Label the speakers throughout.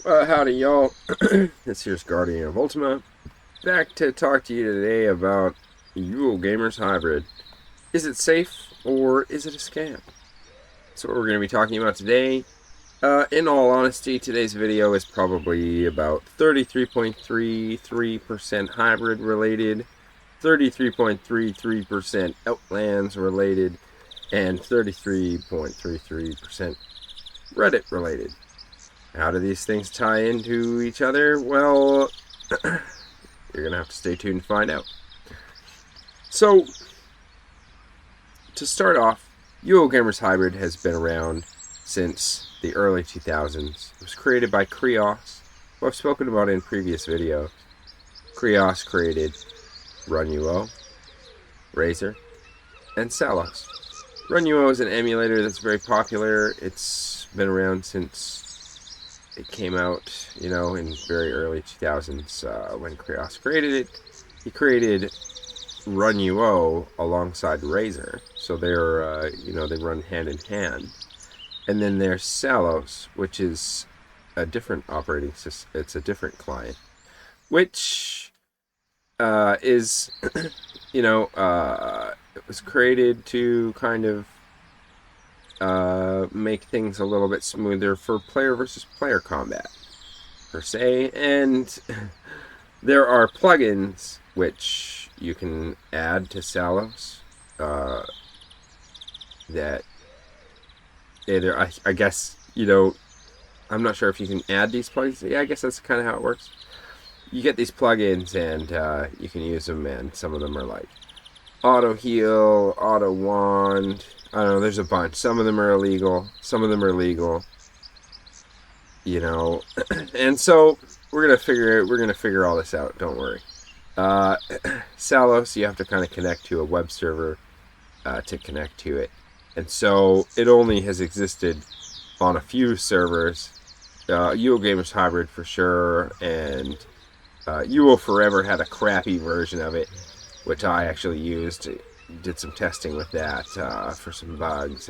Speaker 1: Howdy, y'all. This here's Guardian of Ultima. Back to talk to you today about UO Gamers Hybrid. Is it safe or is it a scam? That's what we're going to be talking about today. In all honesty, today's video is probably about 33.33% hybrid related, 33.33% Outlands related, and 33.33% Reddit related. How do these things tie into each other? Well, you're going to have to stay tuned to find out. So, to start off, UO Gamers Hybrid has been around since the early 2000s. It was created by Krios, who I've spoken about in previous videos. Krios created RunUO, Razor, and Salos. RunUO is an emulator that's very popular. It's been around since it came out, in very early 2000s when Krios created it. He created RunUO alongside Razor, so they're, they run hand in hand. And then there's Salos, which is a different operating system. It's a different client, which is, it was created to kind of make things a little bit smoother for player versus player combat, per se. And there are plugins which you can add to Salos that either, I guess, I'm not sure if you can add these plugins. Yeah, I guess that's kind of how it works. You get these plugins and you can use them, and some of them are like Auto Heal, Auto Wand. I don't know, there's a bunch. Some of them are illegal, some of them are legal. And so we're gonna figure all this out, don't worry. Salos, you have to kind of connect to a web server to connect to it. And so it only has existed on a few servers. UO Gamers Hybrid for sure, and UO Forever had a crappy version of it, which I actually used. Did some testing with that for some bugs,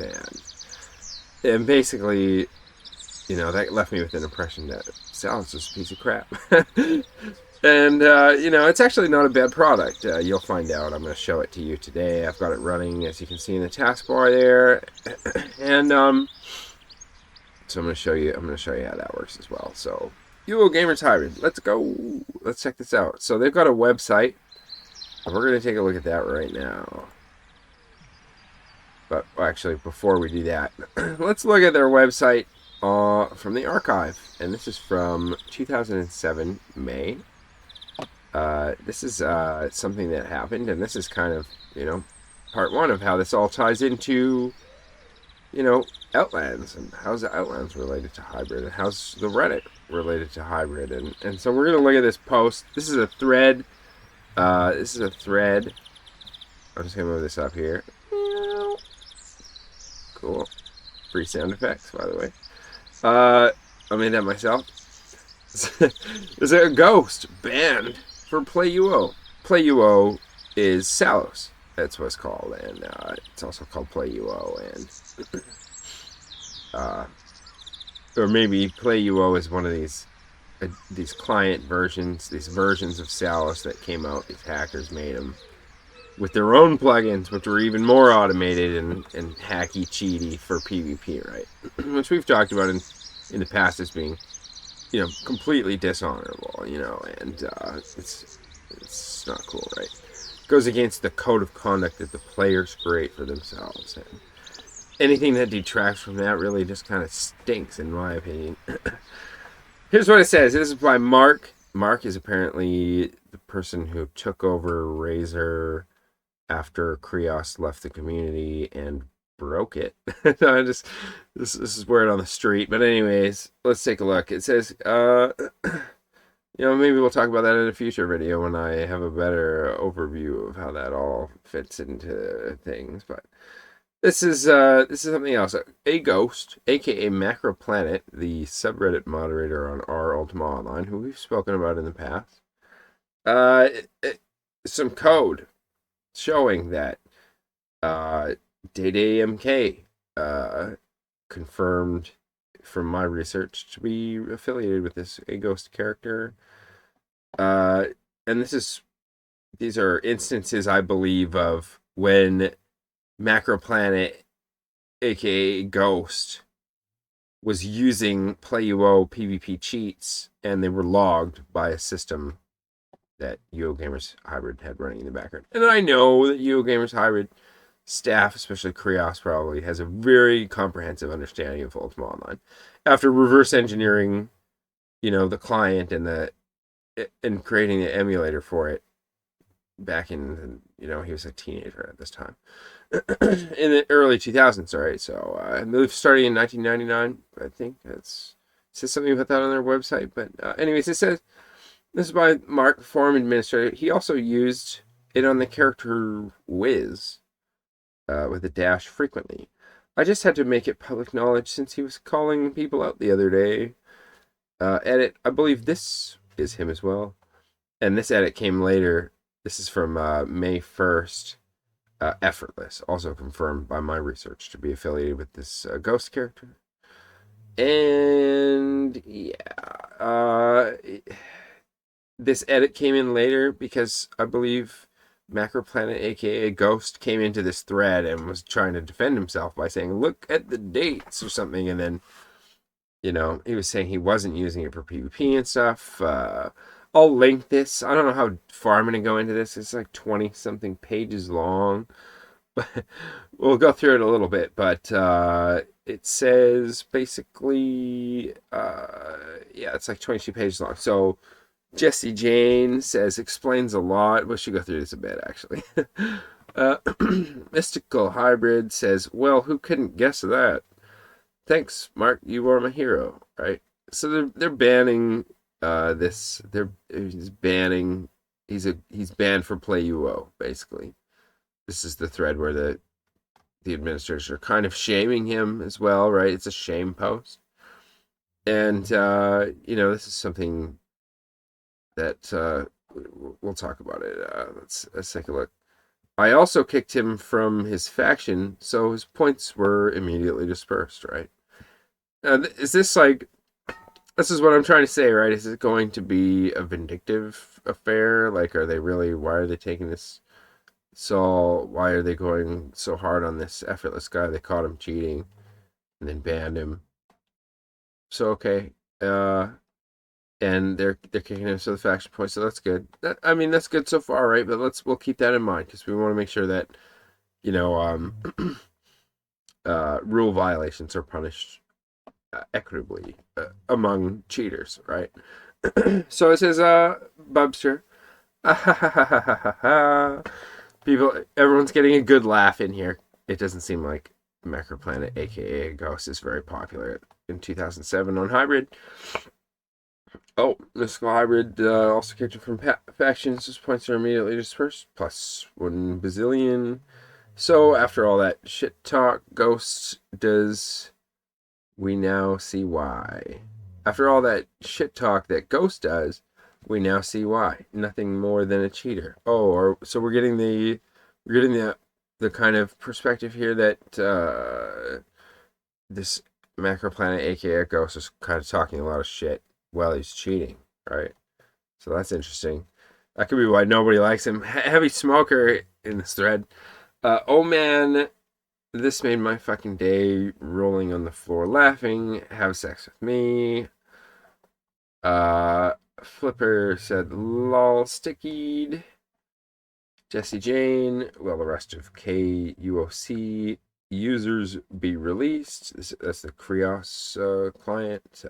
Speaker 1: and basically, that left me with an impression that Salos is a piece of crap. And it's actually not a bad product. You'll find out. I'm going to show it to you today. I've got it running, as you can see in the taskbar there, and so I'm going to show you. How that works as well. So, UO Gamers Hybrid. Let's go. Let's check this out. So they've got a website. We're going to take a look at that right now. But actually, before we do that, let's look at their website from the archive. And this is from 2007, May. This is something that happened, and this is kind of, part one of how this all ties into, Outlands, and how's the Outlands related to hybrid, and how's the Reddit related to hybrid. And so we're going to look at this post. This is a thread. I'm just going to move this up here. Cool. Free sound effects, by the way. I made that myself. There's a ghost banned for Play UO. Play UO is Salos. That's what it's called. And it's also called Play UO. And or maybe Play UO is one of these client versions, these versions of Salos that came out. These hackers made them with their own plugins, which were even more automated and hacky, cheaty for PvP, right? Which we've talked about in the past as being, completely dishonorable, and it's not cool, right? It goes against the code of conduct that the players create for themselves, and anything that detracts from that really just kind of stinks, in my opinion. Here's what it says. This is by Mark. Mark is apparently the person who took over Razor after Krios left the community and broke it. This is word on the street. But anyways, let's take a look. It says, maybe we'll talk about that in a future video when I have a better overview of how that all fits into things. But this is something else. A Ghost, aka Macro Planet, the subreddit moderator on ultimaonline, who we've spoken about in the past. Some code showing that DayDayMK confirmed from my research, to be affiliated with this a ghost character. And these are instances, I believe, of when MacroPlanet, aka Ghost, was using PlayUO PvP cheats, and they were logged by a system that UOGamers Hybrid had running in the background. And I know that UOGamers Hybrid staff, especially Krios, probably has a very comprehensive understanding of Ultima Online. After reverse engineering, the client and creating the emulator for it back in, he was a teenager at this time. In the early 2000s, right? So I moved starting in 1999, I think. It says something about that on their website. But anyways, it says, this is by Mark, Forum Administrator. He also used it on the character Wiz with a dash frequently. I just had to make it public knowledge since he was calling people out the other day. Edit, I believe this is him as well. And this edit came later. This is from May 1st. Effortless, also confirmed by my research to be affiliated with this ghost character. And yeah, this edit came in later because I believe MacroPlanet, aka Ghost, came into this thread and was trying to defend himself by saying, look at the dates or something. And then, he was saying he wasn't using it for PvP and stuff. I'll link this. I don't know how far I'm going to go into this. It's like 20-something pages long. But we'll go through it a little bit. But it says basically, it's like 22 pages long. So Jesse Jane explains a lot. We should go through this a bit, actually. Mystical Hybrid says, well, who couldn't guess that? Thanks, Mark. You are my hero, right? So they're banning... he's banned for PlayUO, basically. This is the thread where the administrators are kind of shaming him as well, right? It's a shame post. And this is something that we'll talk about it. Let's take a look. I also kicked him from his faction, so his points were immediately dispersed, right? Is this like... This is what I'm trying to say, right? Is it going to be a vindictive affair? Like, why are they taking this why are they going so hard on this effortless guy? They caught him cheating and then banned him. So, okay. And they're kicking him to the faction point, so that's good. That's good so far, right? But we'll keep that in mind, because we want to make sure that, rule violations are punished equitably among cheaters, right? So it says, Bubster. Everyone's getting a good laugh in here. It doesn't seem like MacroPlanet, aka Ghost, is very popular in 2007 on Hybrid. Oh, Mystical Hybrid also kicked it from factions. His points are immediately dispersed, plus 1 bazillion. So after all that shit talk, Ghost does... We now see why. After all that shit talk that Ghost does, we now see why. Nothing more than a cheater. So we're getting the kind of perspective here that this MacroPlanet, aka Ghost, is kind of talking a lot of shit while he's cheating, right? So that's interesting. That could be why nobody likes him. Heavy smoker in this thread. Oh man. This made my fucking day, rolling on the floor laughing. Have sex with me. Flipper said, lol, stickied. Jesse Jane, well, the rest of KUOC users be released. That's the Krios client.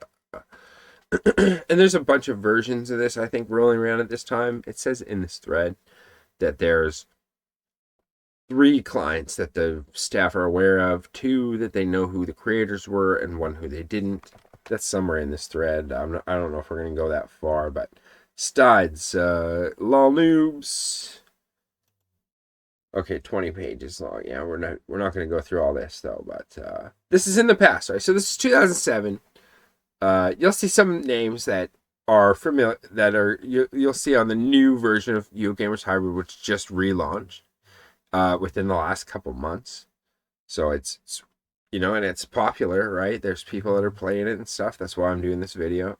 Speaker 1: And there's a bunch of versions of this, I think, rolling around at this time. It says in this thread that there's 3 clients that the staff are aware of, 2 that they know who the creators were, and 1 who they didn't. That's somewhere in this thread. I don't know if we're going to go that far, but Stides, lol noobs. Okay, 20 pages long. Yeah, we're not going to go through all this though, but this is in the past, right? So this is 2007. You'll see some names that are familiar, that are you'll see on the new version of UOGamers Hybrid, which just relaunched within the last couple months. So it's you know, and it's popular, right? There's people that are playing it and stuff. That's why I'm doing this video.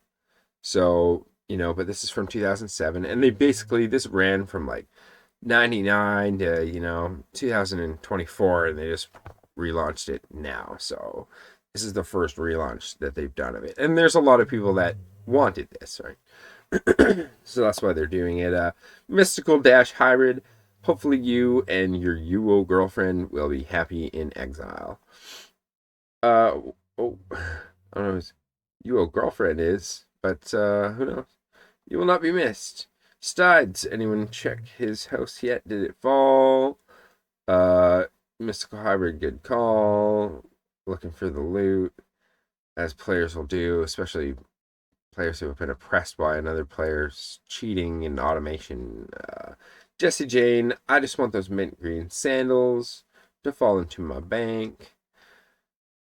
Speaker 1: So, you know, but this is from 2007, and they basically, this ran from like 99 to, you know, 2024, and they just relaunched it now. So this is the first relaunch that they've done of it, and there's a lot of people that wanted this, right? So that's why they're doing it. Mystical Dash Hybrid. Hopefully you and your UO girlfriend will be happy in exile. Oh, I don't know who UO girlfriend is, but who knows? You will not be missed. Studs. Anyone check his house yet? Did it fall? Mystical Hybrid, good call. Looking for the loot, as players will do, especially players who have been oppressed by another player's cheating and automation. Jesse Jane, I just want those mint green sandals to fall into my bank.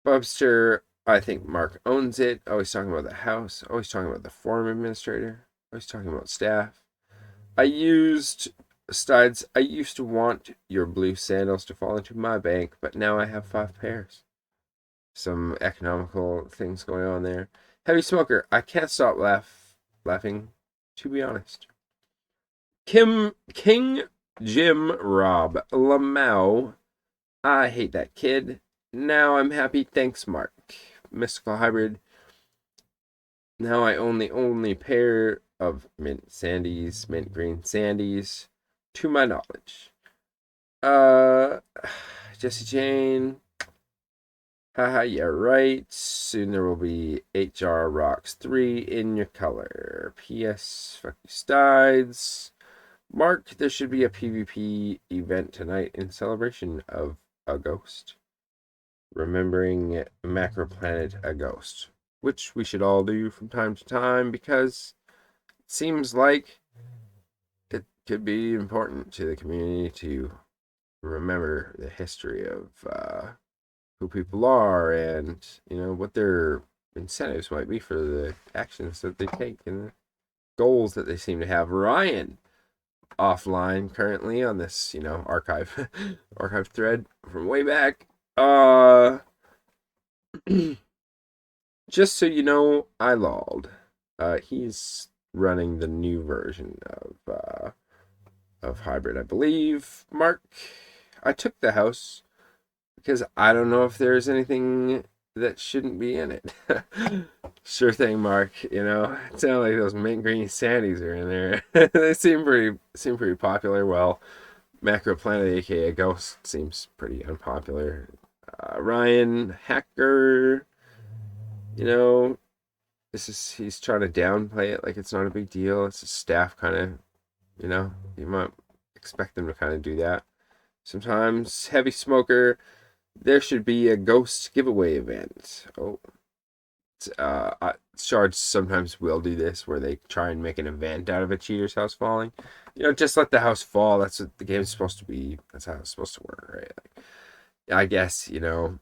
Speaker 1: Bubster, I think Mark owns it. Always talking about the house. Always talking about the forum administrator. Always talking about staff. I used Studs. I used to want your blue sandals to fall into my bank, but now I have 5 pairs. Some economical things going on there. Heavy Smoker, I can't stop laughing, to be honest. King Jim Rob Lamau, I hate that kid. Now I'm happy, thanks Mark. Mystical Hybrid, now I own the only pair of mint sandies, mint green sandies, to my knowledge. Jesse Jane, haha, yeah, right. Soon there will be HR Rocks 3 in your color. P.S. Fuck you, Stides. Mark, there should be a PvP event tonight in celebration of a ghost. Remembering Macro Planet a ghost, which we should all do from time to time because it seems like it could be important to the community to remember the history of who people are and, you know, what their incentives might be for the actions that they take and the goals that they seem to have. Ryan, offline currently on this, you know, archive thread from way back. Just so you know, I lolled. He's running the new version of Hybrid, I believe. Mark, I took the house because I don't know if there's anything that shouldn't be in it. Sure thing, Mark. You know, it sounds like those mint green sandies are in there. They seem pretty popular. Well, Macro Planet, aka Ghost, seems pretty unpopular. Ryan Hacker, you know, he's trying to downplay it like it's not a big deal. It's a staff kind of, you know, you might expect them to kind of do that. Sometimes Heavy Smoker, there should be a ghost giveaway event. Oh, Shards sometimes will do this where they try and make an event out of a cheater's house falling. You know, just let the house fall. That's what the game's supposed to be. That's how it's supposed to work, right? Like, I guess, you know,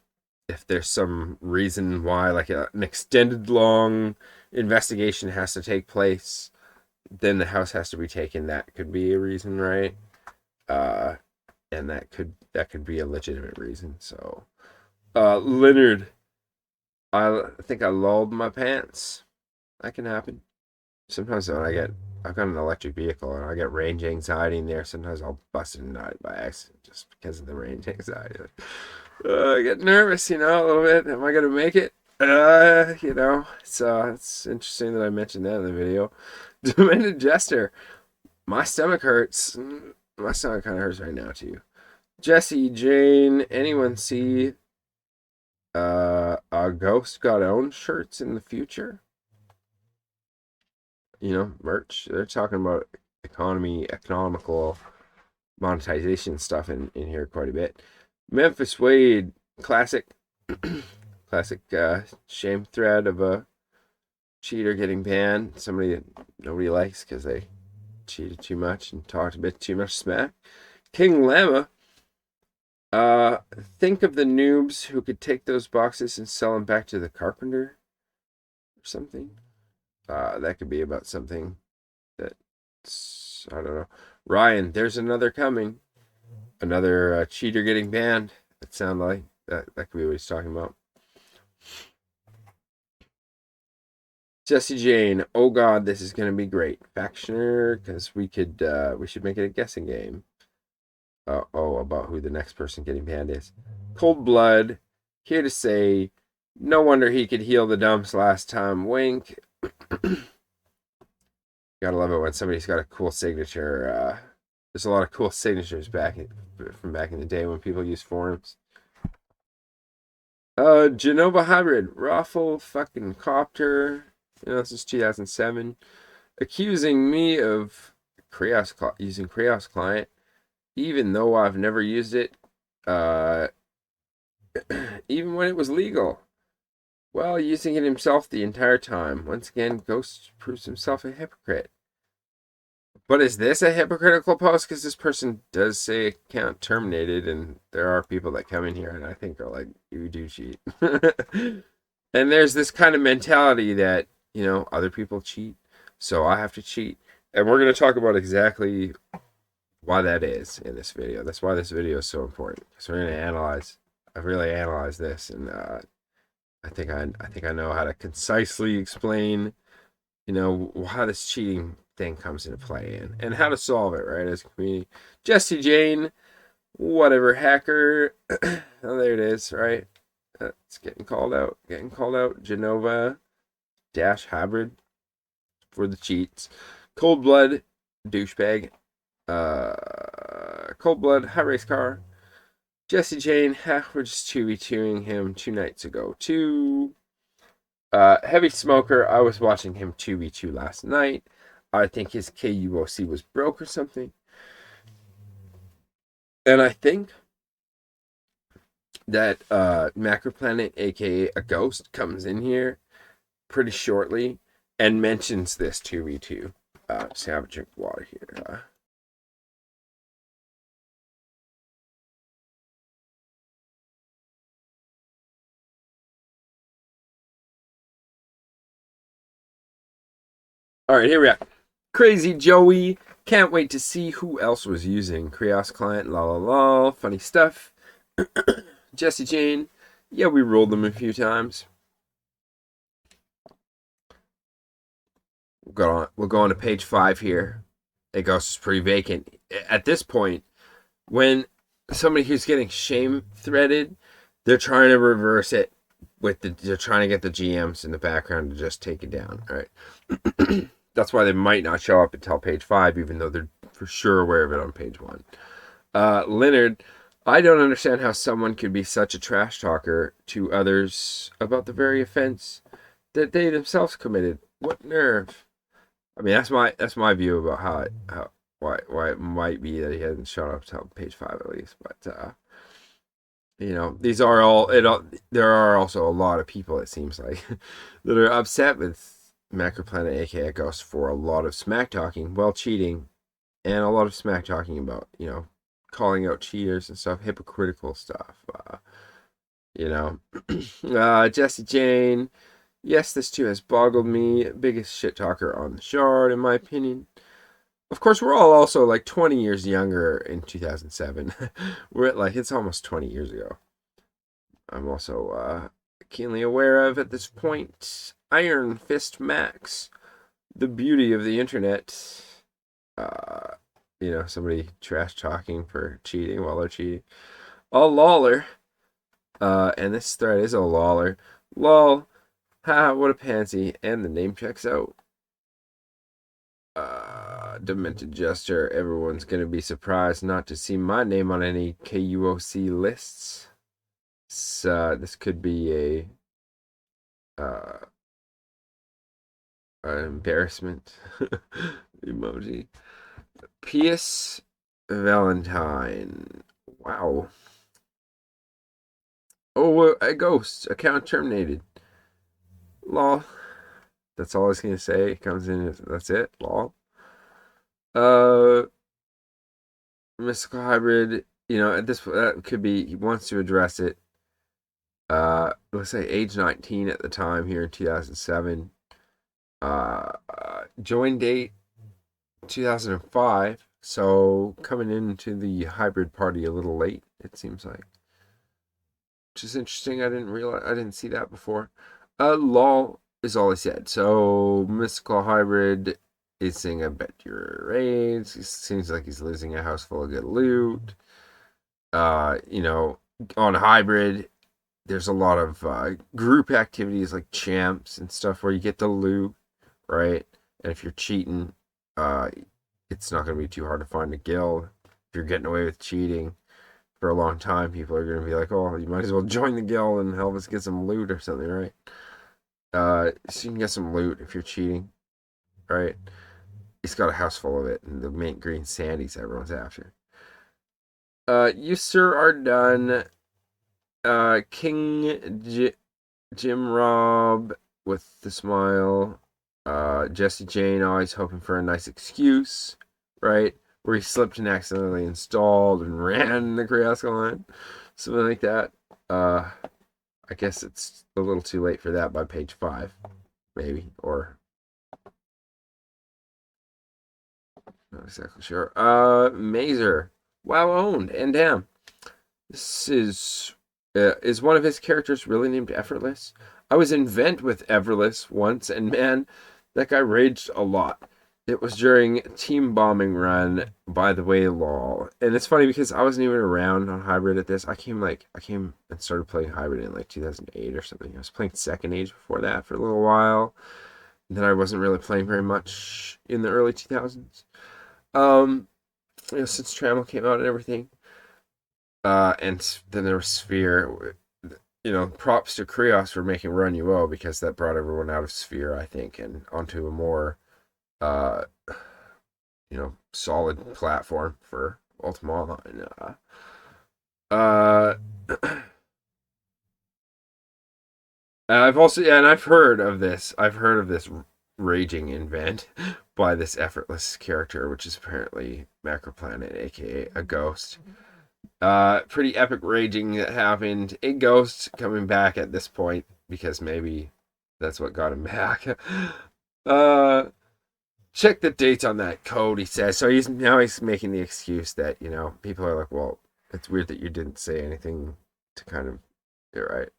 Speaker 1: if there's some reason why, like an extended long investigation has to take place, then the house has to be taken. That could be a reason, right? And that could be a legitimate reason. So, Leonard, I think I lulled my pants. That can happen. Sometimes when I've got an electric vehicle and I get range anxiety in there. Sometimes I'll bust it by accident just because of the range anxiety. I get nervous, you know, a little bit. Am I gonna make it? You know, it's interesting that I mentioned that in the video. Demented Jester, my stomach hurts. My stomach kind of hurts right now too. Jesse Jane, anyone see a Ghost Got Owned shirts in the future? You know, merch. They're talking about economical monetization stuff in here quite a bit. Memphis Wade, classic shame thread of a cheater getting banned. Somebody that nobody likes because they cheated too much and talked a bit too much smack. King Llama, think of the noobs who could take those boxes and sell them back to the carpenter or something. That could be about something that's, I don't know. Ryan, there's another coming. Another cheater getting banned, it sounds like. that could be what he's talking about. Jesse Jane, oh god, this is gonna be great. Factioner, because we should make it a guessing game. About who the next person getting banned is. Cold Blood, here to say, no wonder he could heal the dumps last time. Wink. Gotta love it when somebody's got a cool signature. There's a lot of cool signatures from back in the day when people used forums. Genova Hybrid, Raffle, fucking Copter. You know, this is 2007. Accusing me of using Chaos Client, even though I've never used it, even when it was legal. Well, using it himself the entire time. Once again, Ghost proves himself a hypocrite. But is this a hypocritical post? Because this person does say account terminated, and there are people that come in here and I think are like, you do cheat. And there's this kind of mentality that, you know, other people cheat, so I have to cheat. And we're going to talk about exactly why that is in this video. That's why this video is so important. So we're going to I've really analyzed this, and I think I know how to concisely explain, you know, how this cheating thing comes into play and how to solve it, right, as a community. Jesse Jane, whatever, hacker. Oh, there it is, right? It's getting called out. Genova dash hybrid for the cheats. Cold Blood, douchebag. Cold Blood, high race car. Jesse Jane, we're just 2v2ing him 2 nights ago. Heavy Smoker, I was watching him 2v2 last night. I think his KUOC was broke or something. And I think that Macroplanet, aka a ghost, comes in here pretty shortly and mentions this 2v2. Just have a drink of water here. Alright, here we are. Crazy Joey. Can't wait to see who else was using Chaos Client. La la la. Funny stuff. Jesse Jane. Yeah, we rolled them a few times. We'll go on to page 5 here. It goes pretty vacant. At this point, when somebody who's getting shame threaded, they're trying to reverse it they're trying to get the GMs in the background to just take it down, right? That's why they might not show up until page 5, even though they're for sure aware of it on page 1. Leonard, I don't understand how someone could be such a trash talker to others about the very offense that they themselves committed. What nerve! I mean, that's my view about why it might be that he hasn't shown up until page 5 at least. But you know, there are also a lot of people, it seems like, that are upset with Macroplanet, aka Ghost, for a lot of smack talking while cheating, and a lot of smack talking about, you know, calling out cheaters and stuff, hypocritical stuff. You know, Jesse Jane. Yes, this too has boggled me. Biggest shit talker on the shard, in my opinion. Of course, we're all also like 20 years younger in 2007. We're at like, it's almost 20 years ago. I'm also keenly aware of at this point Iron Fist Max, the beauty of the internet. You know, somebody trash talking for cheating while they're cheating. A lawler. And this thread is a lawler. Lol. Ha, what a pansy. And the name checks out. Demented Jester. Everyone's gonna be surprised not to see my name on any KUOC lists. So, this could be an embarrassment emoji. Pius Valentine. Wow. Oh, a ghost. Account terminated. Lol. That's all I was gonna say. It comes in. That's it. Lol. Mystical hybrid. You know, at this that could be. He wants to address it. Let's say age 19 at the time here in 2007. Join date 2005. So coming into the hybrid party a little late, it seems like. which is interesting. I didn't see that before. Lol is all I said. So mystical hybrid is saying I bet your raids. It seems like he's losing a house full of good loot. On hybrid, there's a lot of group activities like champs and stuff where you get the loot, right? And if you're cheating, it's not going to be too hard to find a guild. If you're getting away with cheating for a long time, people are going to be like, oh, you might as well join the guild and help us get some loot or something, right? So you can get some loot if you're cheating, right? He's got a house full of it, and the mint green sandies everyone's after. You, sir, are done. Jim Rob with the smile. Jesse Jane always hoping for a nice excuse, right? Where he slipped and accidentally installed and ran the Creasco line. Something like that. I guess it's a little too late for that by page 5. Maybe. Or not exactly sure. Mazer. WoW owned. And damn. This is one of his characters really named Effortless? I was in Vent with Effortless once, and man, that guy raged a lot. It was during team bombing run, by the way, lol. And it's funny because I wasn't even around on hybrid at this. I came and started playing hybrid in like 2008 or something. I was playing Second Age before that for a little while. And then I wasn't really playing very much in the early 2000s. Since Trammel came out and everything. And then there was Sphere. Props to Krios for making Run UO because that brought everyone out of Sphere, I think, and onto a more solid platform for ultimaonline. I've heard of this. I've heard of this raging invent by this effortless character, which is apparently Macroplanet, aka a ghost. Pretty epic raging that happened. A ghost coming back at this point because maybe that's what got him back. Check the dates on that code, he says. So he's making the excuse that, people are like, well, it's weird that you didn't say anything to kind of, you're right.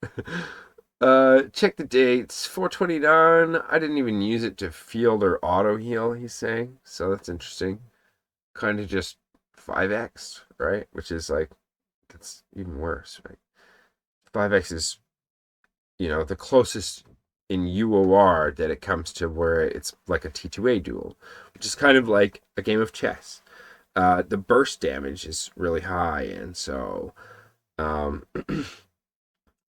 Speaker 1: Check the dates. 429. I didn't even use it to field or auto heal, he's saying. So that's interesting. Kind of just 5x, right? Which is like, that's even worse, right? 5x is, the closest in UOR that it comes to where it's like a T2A duel, which is kind of like a game of chess. The burst damage is really high, and so, in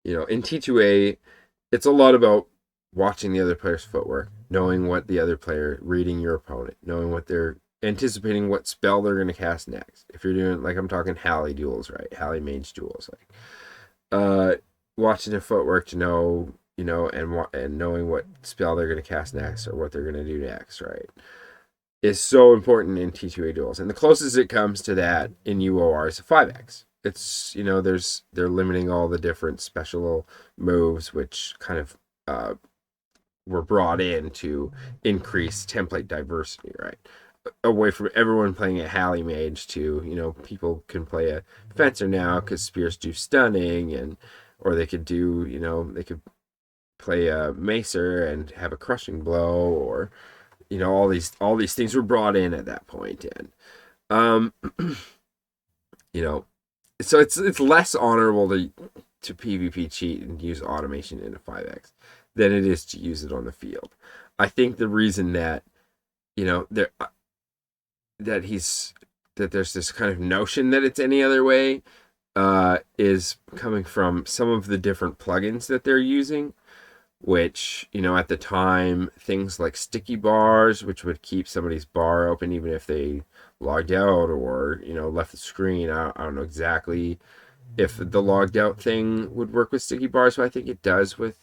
Speaker 1: T2A, it's a lot about watching the other player's footwork, knowing what the other player, reading your opponent, knowing what they're anticipating, what spell they're going to cast next. If you're doing, like, I'm talking Hallie duels, right? Hallie mage duels, watching their footwork to know, and knowing what spell they're going to cast next or what they're going to do next, right? Is so important in T2A duels. And the closest it comes to that in UOR is a 5x. It's, they're limiting all the different special moves, which kind of were brought in to increase template diversity, right? Away from everyone playing a Hallie mage to, people can play a fencer now because spears do stunning, or they could do, they could play a macer and have a crushing blow, or, all these things were brought in at that point. And, so it's less honorable to PvP cheat and use automation in a 5x than it is to use it on the field. I think the reason that, that there's this kind of notion that it's any other way is coming from some of the different plugins that they're using, which, at the time, things like StickyBars, which would keep somebody's bar open even if they logged out or, left the screen. I don't know exactly if the logged out thing would work with StickyBars, but I think it does with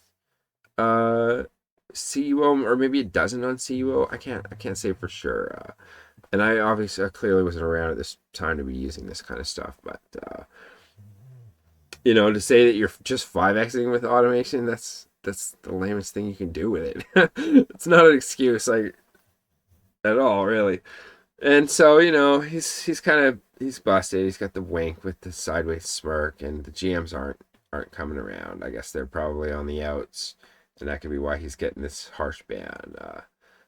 Speaker 1: CUO, or maybe it doesn't on CUO. I can't say for sure. And I clearly wasn't around at this time to be using this kind of stuff, but to say that you're just 5xing with automation, that's the lamest thing you can do with it. It's not an excuse, like, at all, really. And so, he's busted. He's got the wink with the sideways smirk, and the GMs aren't aren't coming around. I guess they're probably on the outs, and that could be why he's getting this harsh ban.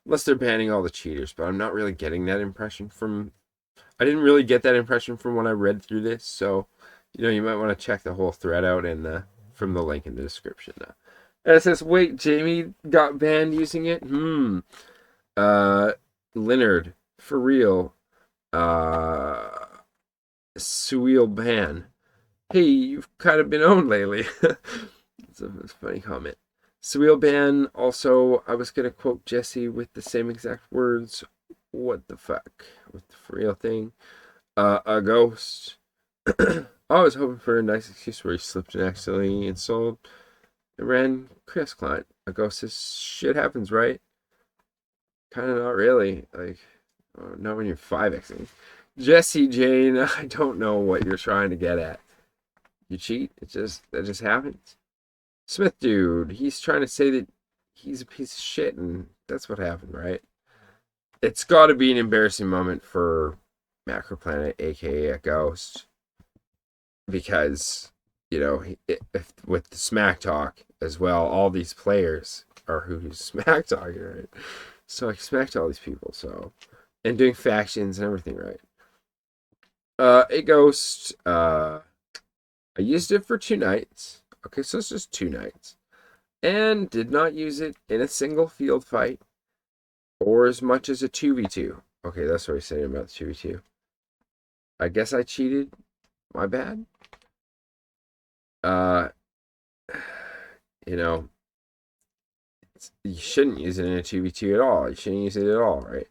Speaker 1: Unless they're banning all the cheaters, but I'm not really getting that impression from. I didn't really get that impression from when I read through this, so you might want to check the whole thread out from the link in the description. And it says, "Wait, Jamie got banned using it." Leonard, for real. Suil ban. Hey, you've kind of been owned lately. It's a funny comment. Suil ban. Also, I was gonna quote Jesse with the same exact words. What the fuck? With the for real thing. A ghost. I was hoping for a nice excuse where he slipped and accidentally installed and ran Chris client. A ghost says shit happens, right? Kind of not really. Like, not when you're 5xing. Jesse Jane, I don't know what you're trying to get at. You cheat? That just happens. Smith dude, he's trying to say that he's a piece of shit, and that's what happened, right? It's got to be an embarrassing moment for Macroplanet, aka a ghost, because with the smack talk as well, all these players are who's smack talking, right? So I smacked all these people, and doing factions and everything, right? A ghost. I used it for 2 nights. Okay, so it's just 2 nights, and did not use it in a single field fight, or as much as a 2v2. Okay, that's what he's saying about the 2v2. I guess I cheated. My bad. You shouldn't use it in a 2v2 at all. You shouldn't use it at all, right?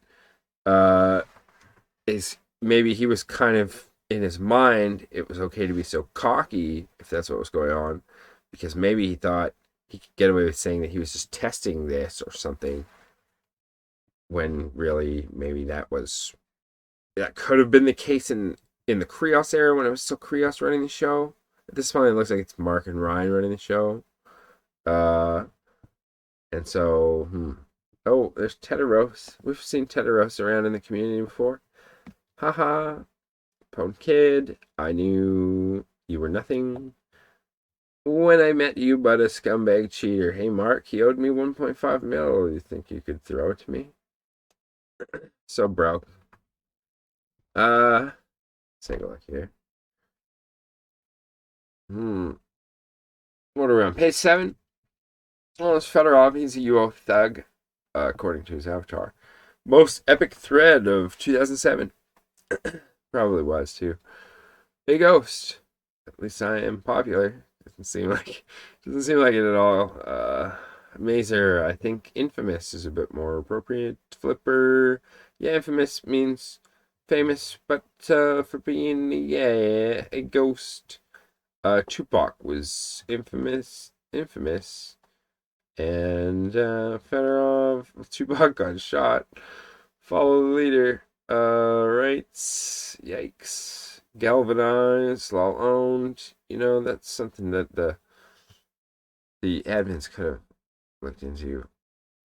Speaker 1: Maybe he was kind of in his mind, it was okay to be so cocky if that's what was going on, because maybe he thought he could get away with saying that he was just testing this or something, when really maybe that could have been the case in the Krios era when it was still Krios running the show. At this point, it looks like it's Mark and Ryan running the show. And so, oh, there's Teteros. We've seen Teteros around in the community before. Haha. Pwn kid, I knew you were nothing when I met you but a scumbag cheater. Hey Mark, he owed me 1.5 mil. You think you could throw it to me? So broke. Let's take a look here. What are we on? Page 7? Well, it's Fedorov. He's a UO thug, according to his avatar. Most epic thread of 2007. Probably was too. Hey Ghost. At least I am popular. Doesn't seem like it at all. Mazer, I think infamous is a bit more appropriate. Flipper, yeah, infamous means famous, but for being a ghost. Tupac was infamous, and Fedorov, Tupac got shot. Follow the leader. Right. Yikes. Galvanized, law owned. That's something that the admins could have looked into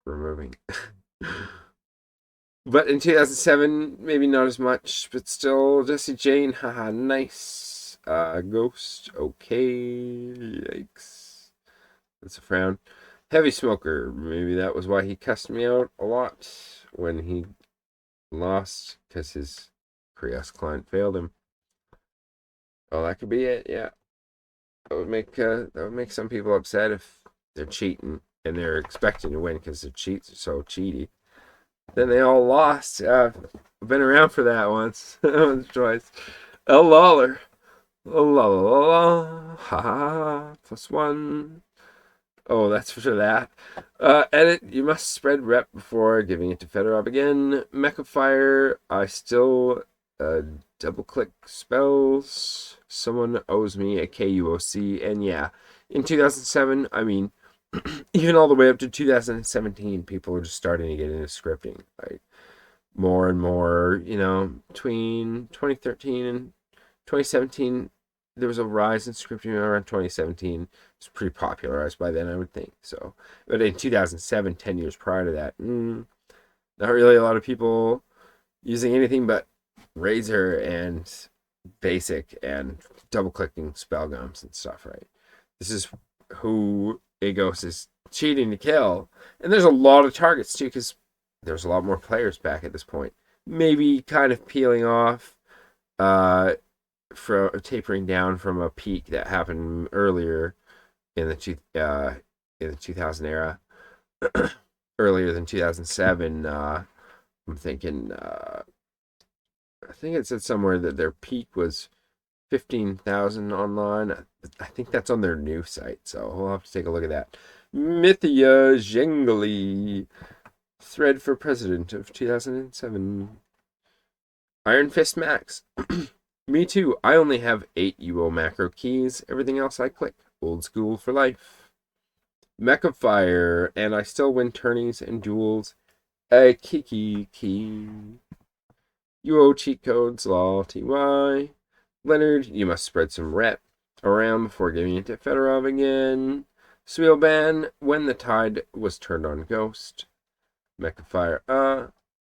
Speaker 1: removing. But in 2007, maybe not as much, but still, Jesse Jane, haha, nice. Ghost, okay. Yikes. That's a frown. Heavy smoker, maybe that was why he cussed me out a lot when he lost, because his Krios client failed him. Oh, that could be it. Yeah, that would make some people upset if they're cheating and they're expecting to win because they're so cheaty. Then they all lost. I've been around for that once. Twice. El Lawler. La la la la. Ha ha. +1. Oh, that's for that. Edit. You must spread rep before giving it to Fedorov again. Mecha Fire. I still double click spells. Someone owes me a KUOC. And yeah, in 2007, I mean, even all the way up to 2017, people were just starting to get into scripting. Like, more and more, between 2013 and 2017, there was a rise in scripting around 2017. It's pretty popularized by then, I would think. So, but in 2007, 10 years prior to that, not really a lot of people using anything but Razor and Basic and double clicking spell gums and stuff, right? This is who Agos is cheating to kill. And there's a lot of targets too, because there's a lot more players back at this point. Maybe kind of peeling off, from tapering down from a peak that happened earlier in the 2000 era, earlier than 2007. I'm thinking, I think it said somewhere that their peak was 15,000 online. I think that's on their new site, so we'll have to take a look at that. Mythia Zhengli, thread for president of 2007. Iron Fist Max. Me too. I only have 8 UO macro keys. Everything else I click. Old school for life. Mecha Fire, and I still win tourneys and duels. A Kiki key. UO cheat codes, lol, TY. Leonard, you must spread some rep around before giving it to Fedorov again. Sweelban, when the tide was turned on Ghost. Mecha Fire,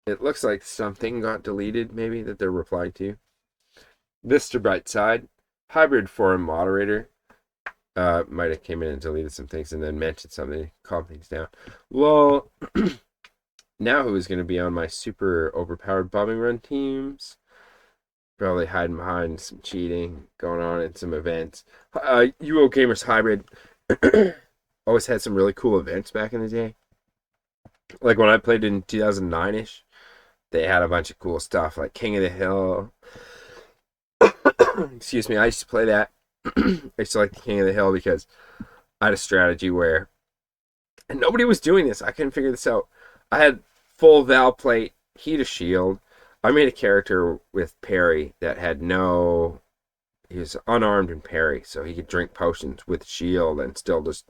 Speaker 1: it looks like something got deleted, maybe, that they're replied to. Mr. Brightside, hybrid forum moderator. Might have came in and deleted some things and then mentioned something, calm things down. Well, now who is going to be on my super overpowered bombing run teams? Probably hiding behind some cheating going on in some events. uogamers hybrid always had some really cool events back in the day. Like when I played in 2009-ish, they had a bunch of cool stuff like King of the Hill. Excuse me, I used to play that. I used to like the King of the Hill because I had a strategy where, and nobody was doing this, I couldn't figure this out. I had full Val plate, heat of shield. I made a character with parry that had no, he was unarmed and parry, so he could drink potions with shield and still just,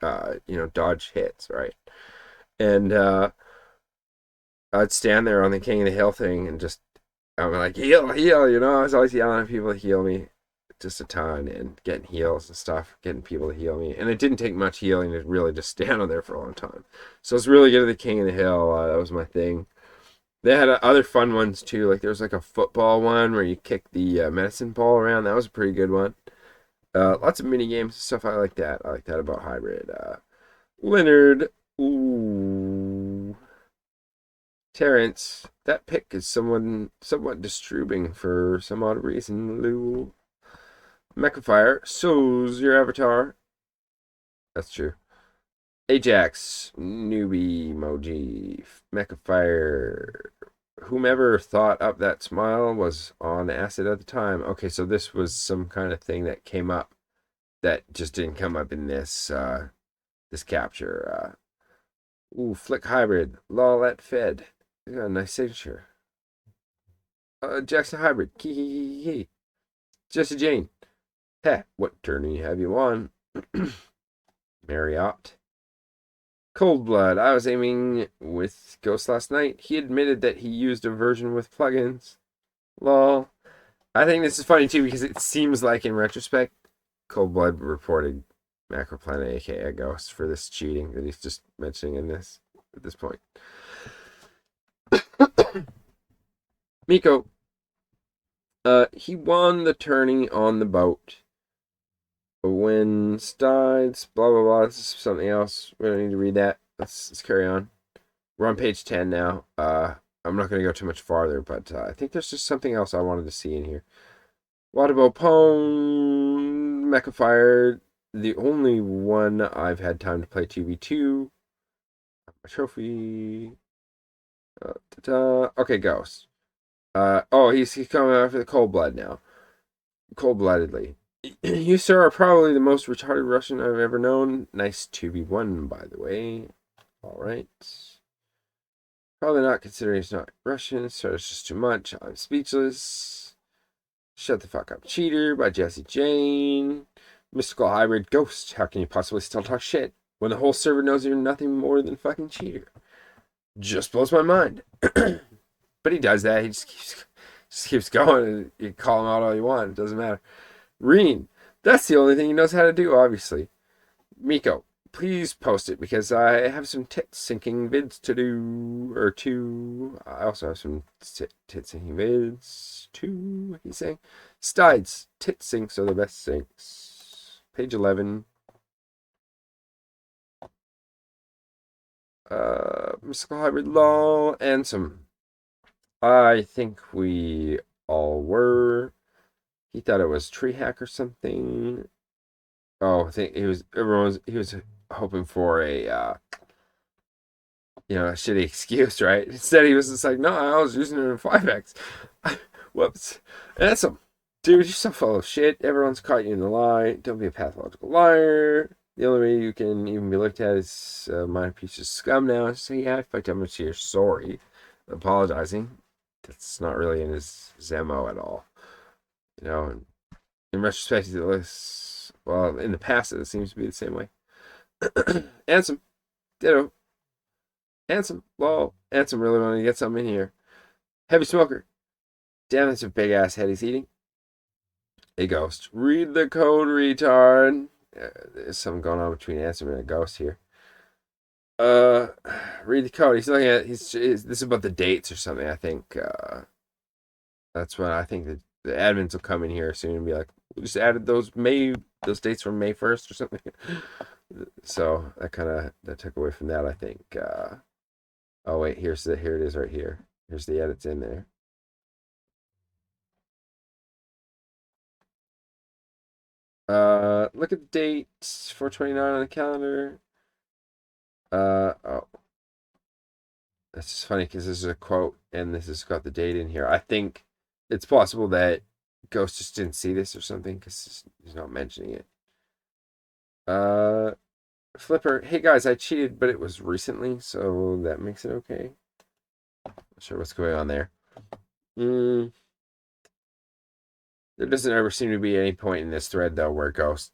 Speaker 1: dodge hits, right? And I'd stand there on the King of the Hill thing and just, I'm like, heal, I was always yelling at people to heal me just a ton and getting heals and stuff, getting people to heal me. And it didn't take much healing to really just stand on there for a long time. So I was really good at the King of the Hill. That was my thing. They had other fun ones too. Like there was like a football one where you kick the medicine ball around. That was a pretty good one. Lots of mini games and stuff. I like that. I like that about hybrid. Leonard. Ooh. Terrence. That pick is somewhat disturbing for some odd reason. Lou. Mechafire. So's your avatar. That's true. Ajax. Newbie emoji. Mechafire. Whomever thought up that smile was on acid at the time. Okay, so this was some kind of thing that came up that just didn't come up in this this capture. Flick hybrid. Lolette fed. Got a nice signature. Jackson hybrid. Key. Jesse Jane. Heh, what tourney have you won? Marriott. Cold Blood. I was aiming with Ghost last night. He admitted that he used a version with plugins. Lol. I think this is funny too because it seems like in retrospect, Cold Blood reported Macroplanet, aka Ghost, for this cheating that he's just mentioning in this at this point. Miko. He won the tourney on the boat. When Stides, blah blah blah. This is something else. We don't need to read that. Let's carry on. We're on page 10 now. I'm not going to go too much farther, but I think there's just something else I wanted to see in here. Waterbow Pone, Mechafire, the only one I've had time to play 2v2. My trophy. Okay, Ghost. He's coming after the Cold Blood now. Cold-bloodedly. You, sir, are probably the most retarded Russian I've ever known. Nice 2v1, by the way. Alright. Probably not, considering it's not Russian, so it's just too much. I'm speechless. Shut the fuck up, Cheater, by Jesse Jane. Mystical Hybrid Ghost. How can you possibly still talk shit when the whole server knows you're nothing more than fucking Cheater? Just blows my mind. But he does that. He just keeps going, and you call him out all you want. It doesn't matter. Reen, that's the only thing he knows how to do, obviously. Miko, please post it because I have some tit syncing vids to do, or two. I also have some tit syncing vids too. He's saying, Stides, tit syncs are the best syncs. Page 11. Mystical Hybrid lol, and some. I think we all were. He thought it was tree hack or something. Oh, I think he was hoping for a a shitty excuse, right? Instead he was just like, no, I was using it in 5x. Whoops. And that's some dude, you're so full of shit. Everyone's caught you in the lie. Don't be a pathological liar. The only way you can even be looked at is my piece of scum now. So yeah, if I tell him you're sorry, apologizing, that's not really in his MO at all. You know, and in retrospect, it looks, well, in the past, it seems to be the same way. Ansem, ditto. Ansem, well, Ansem really wanted to get something in here. Heavy smoker. Damn, that's a big ass head he's eating. A ghost. Read the code, retard. There's something going on between Ansem and a ghost here. Read the code. He's looking at, this is about the dates or something, I think. That's what I think the admins will come in here soon and be like, we just added those dates from May 1st or something. So that took away from that, I think. Oh wait, here it is right here. Here's the edits in there. Look at the date, 4/29 on the calendar. Oh, that's just funny because this is a quote and this has got the date in here. I think it's possible that Ghost just didn't see this or something because he's not mentioning it. Flipper, hey guys, I cheated, but it was recently, so that makes it okay. Not sure what's going on there. There doesn't ever seem to be any point in this thread though where Ghost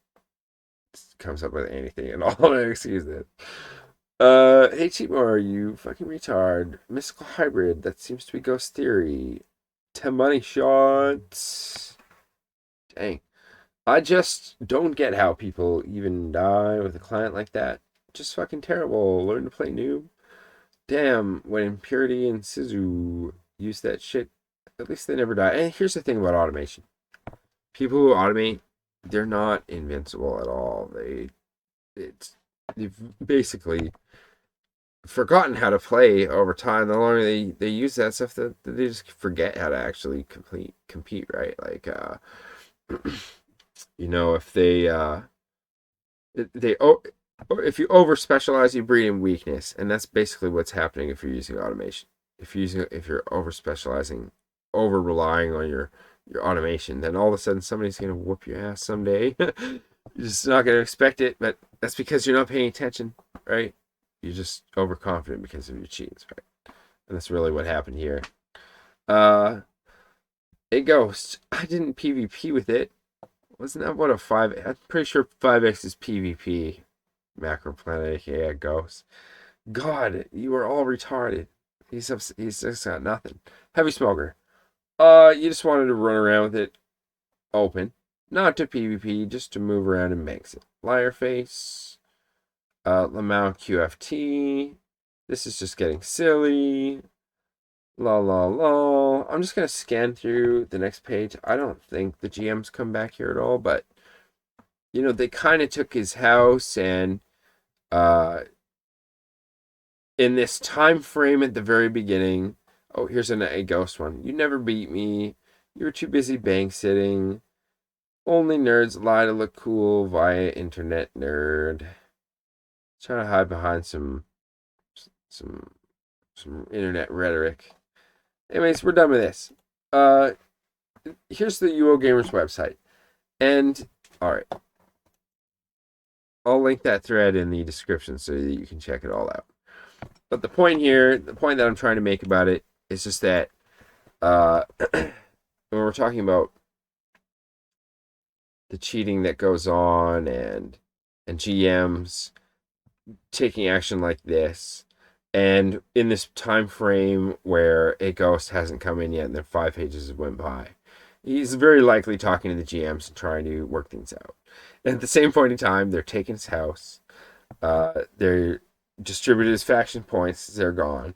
Speaker 1: comes up with anything and all to excuse it. Hey Cheatmore, you fucking retard. Mystical hybrid, that seems to be Ghost theory. 10 money shots. Dang. I just don't get how people even die with a client like that. Just fucking terrible. Learn to play noob. Damn, when Impurity and Sizu use that shit, at least they never die. And here's the thing about automation. People who automate, they're not invincible at all. They've basically forgotten how to play over time. The longer they use that stuff, that they just forget how to actually compete, right? Like, if you over specialize, you breed in weakness, and that's basically what's happening if you're using automation. If you're over specializing, over relying on your automation, then all of a sudden somebody's gonna whoop your ass someday. You're just not gonna expect it, but that's because you're not paying attention, right? You're just overconfident because of your cheats, right? And that's really what happened here. A ghost. I didn't PvP with it. Wasn't that what a 5? I'm pretty sure 5x is PvP. Macro planet, aka ghost. God, you are all retarded. He's just got nothing. Heavy smoker. You just wanted to run around with it open. Not to PvP, just to move around and mix it. Liar face. Lamau QFT. This is just getting silly. Lol. I'm just going to scan through the next page. I don't think the GMs come back here at all, but, they kind of took his house and, in this time frame at the very beginning, oh, here's a ghost one. You never beat me. You were too busy bank sitting. Only nerds lie to look cool via internet nerd. Trying to hide behind some internet rhetoric. Anyways, we're done with this. Here's the UO Gamers website. And, alright. I'll link that thread in the description so that you can check it all out. But the point that I'm trying to make about it is just that when we're talking about the cheating that goes on and GMs taking action like this, and in this time frame where a ghost hasn't come in yet and then 5 pages have went by, he's very likely talking to the GMs and trying to work things out. And at the same point in time, they're taking his house. They're distributed his faction points. They're gone.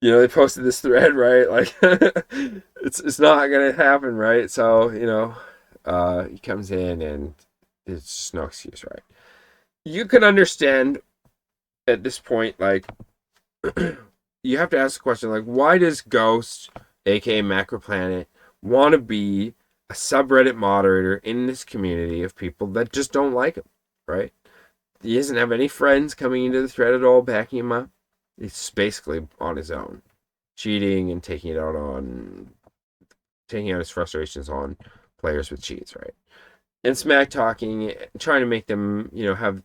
Speaker 1: They posted this thread, right? Like, it's not gonna happen, right? So, he comes in and there's just no excuse, right? You can understand at this point, like, you have to ask the question, like, why does Ghost, aka Macroplanet, want to be a subreddit moderator in this community of people that just don't like him, right? He doesn't have any friends coming into the thread at all backing him up. He's basically on his own, cheating and taking out his frustrations on players with cheats, right? And smack talking, trying to make them, have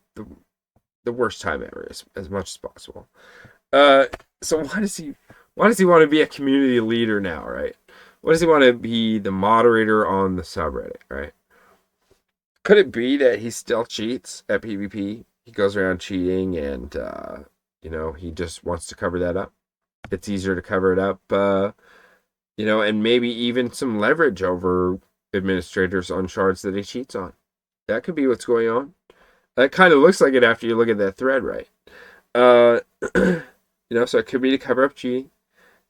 Speaker 1: the worst time ever as much as possible. So why does he want to be a community leader now, right? Why does he want to be the moderator on the subreddit, right? Could it be that he still cheats at PvP? He goes around cheating and he just wants to cover that up. It's easier to cover it up, and maybe even some leverage over administrators on shards that he cheats on. That could be what's going on. That kind of looks like it after you look at that thread, right? So it could be to cover up cheating.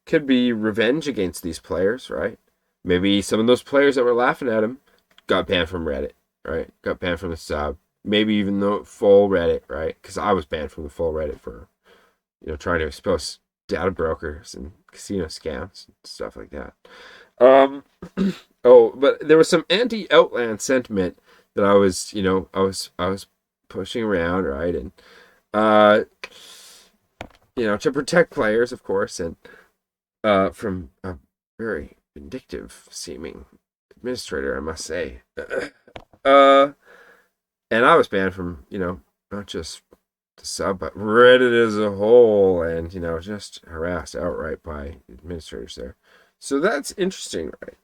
Speaker 1: Could be revenge against these players, right? Maybe some of those players that were laughing at him got banned from Reddit, right? Got banned from the sub. Maybe even the full Reddit, right? Because I was banned from the full Reddit for, trying to expose data brokers and casino scams and stuff like that. But there was some anti-Outland sentiment that I was pushing around, right? And to protect players, of course, and from a very vindictive seeming administrator, I must say. And I was banned from, not just the sub, but Reddit as a whole, and, just harassed outright by administrators there. So that's interesting, right?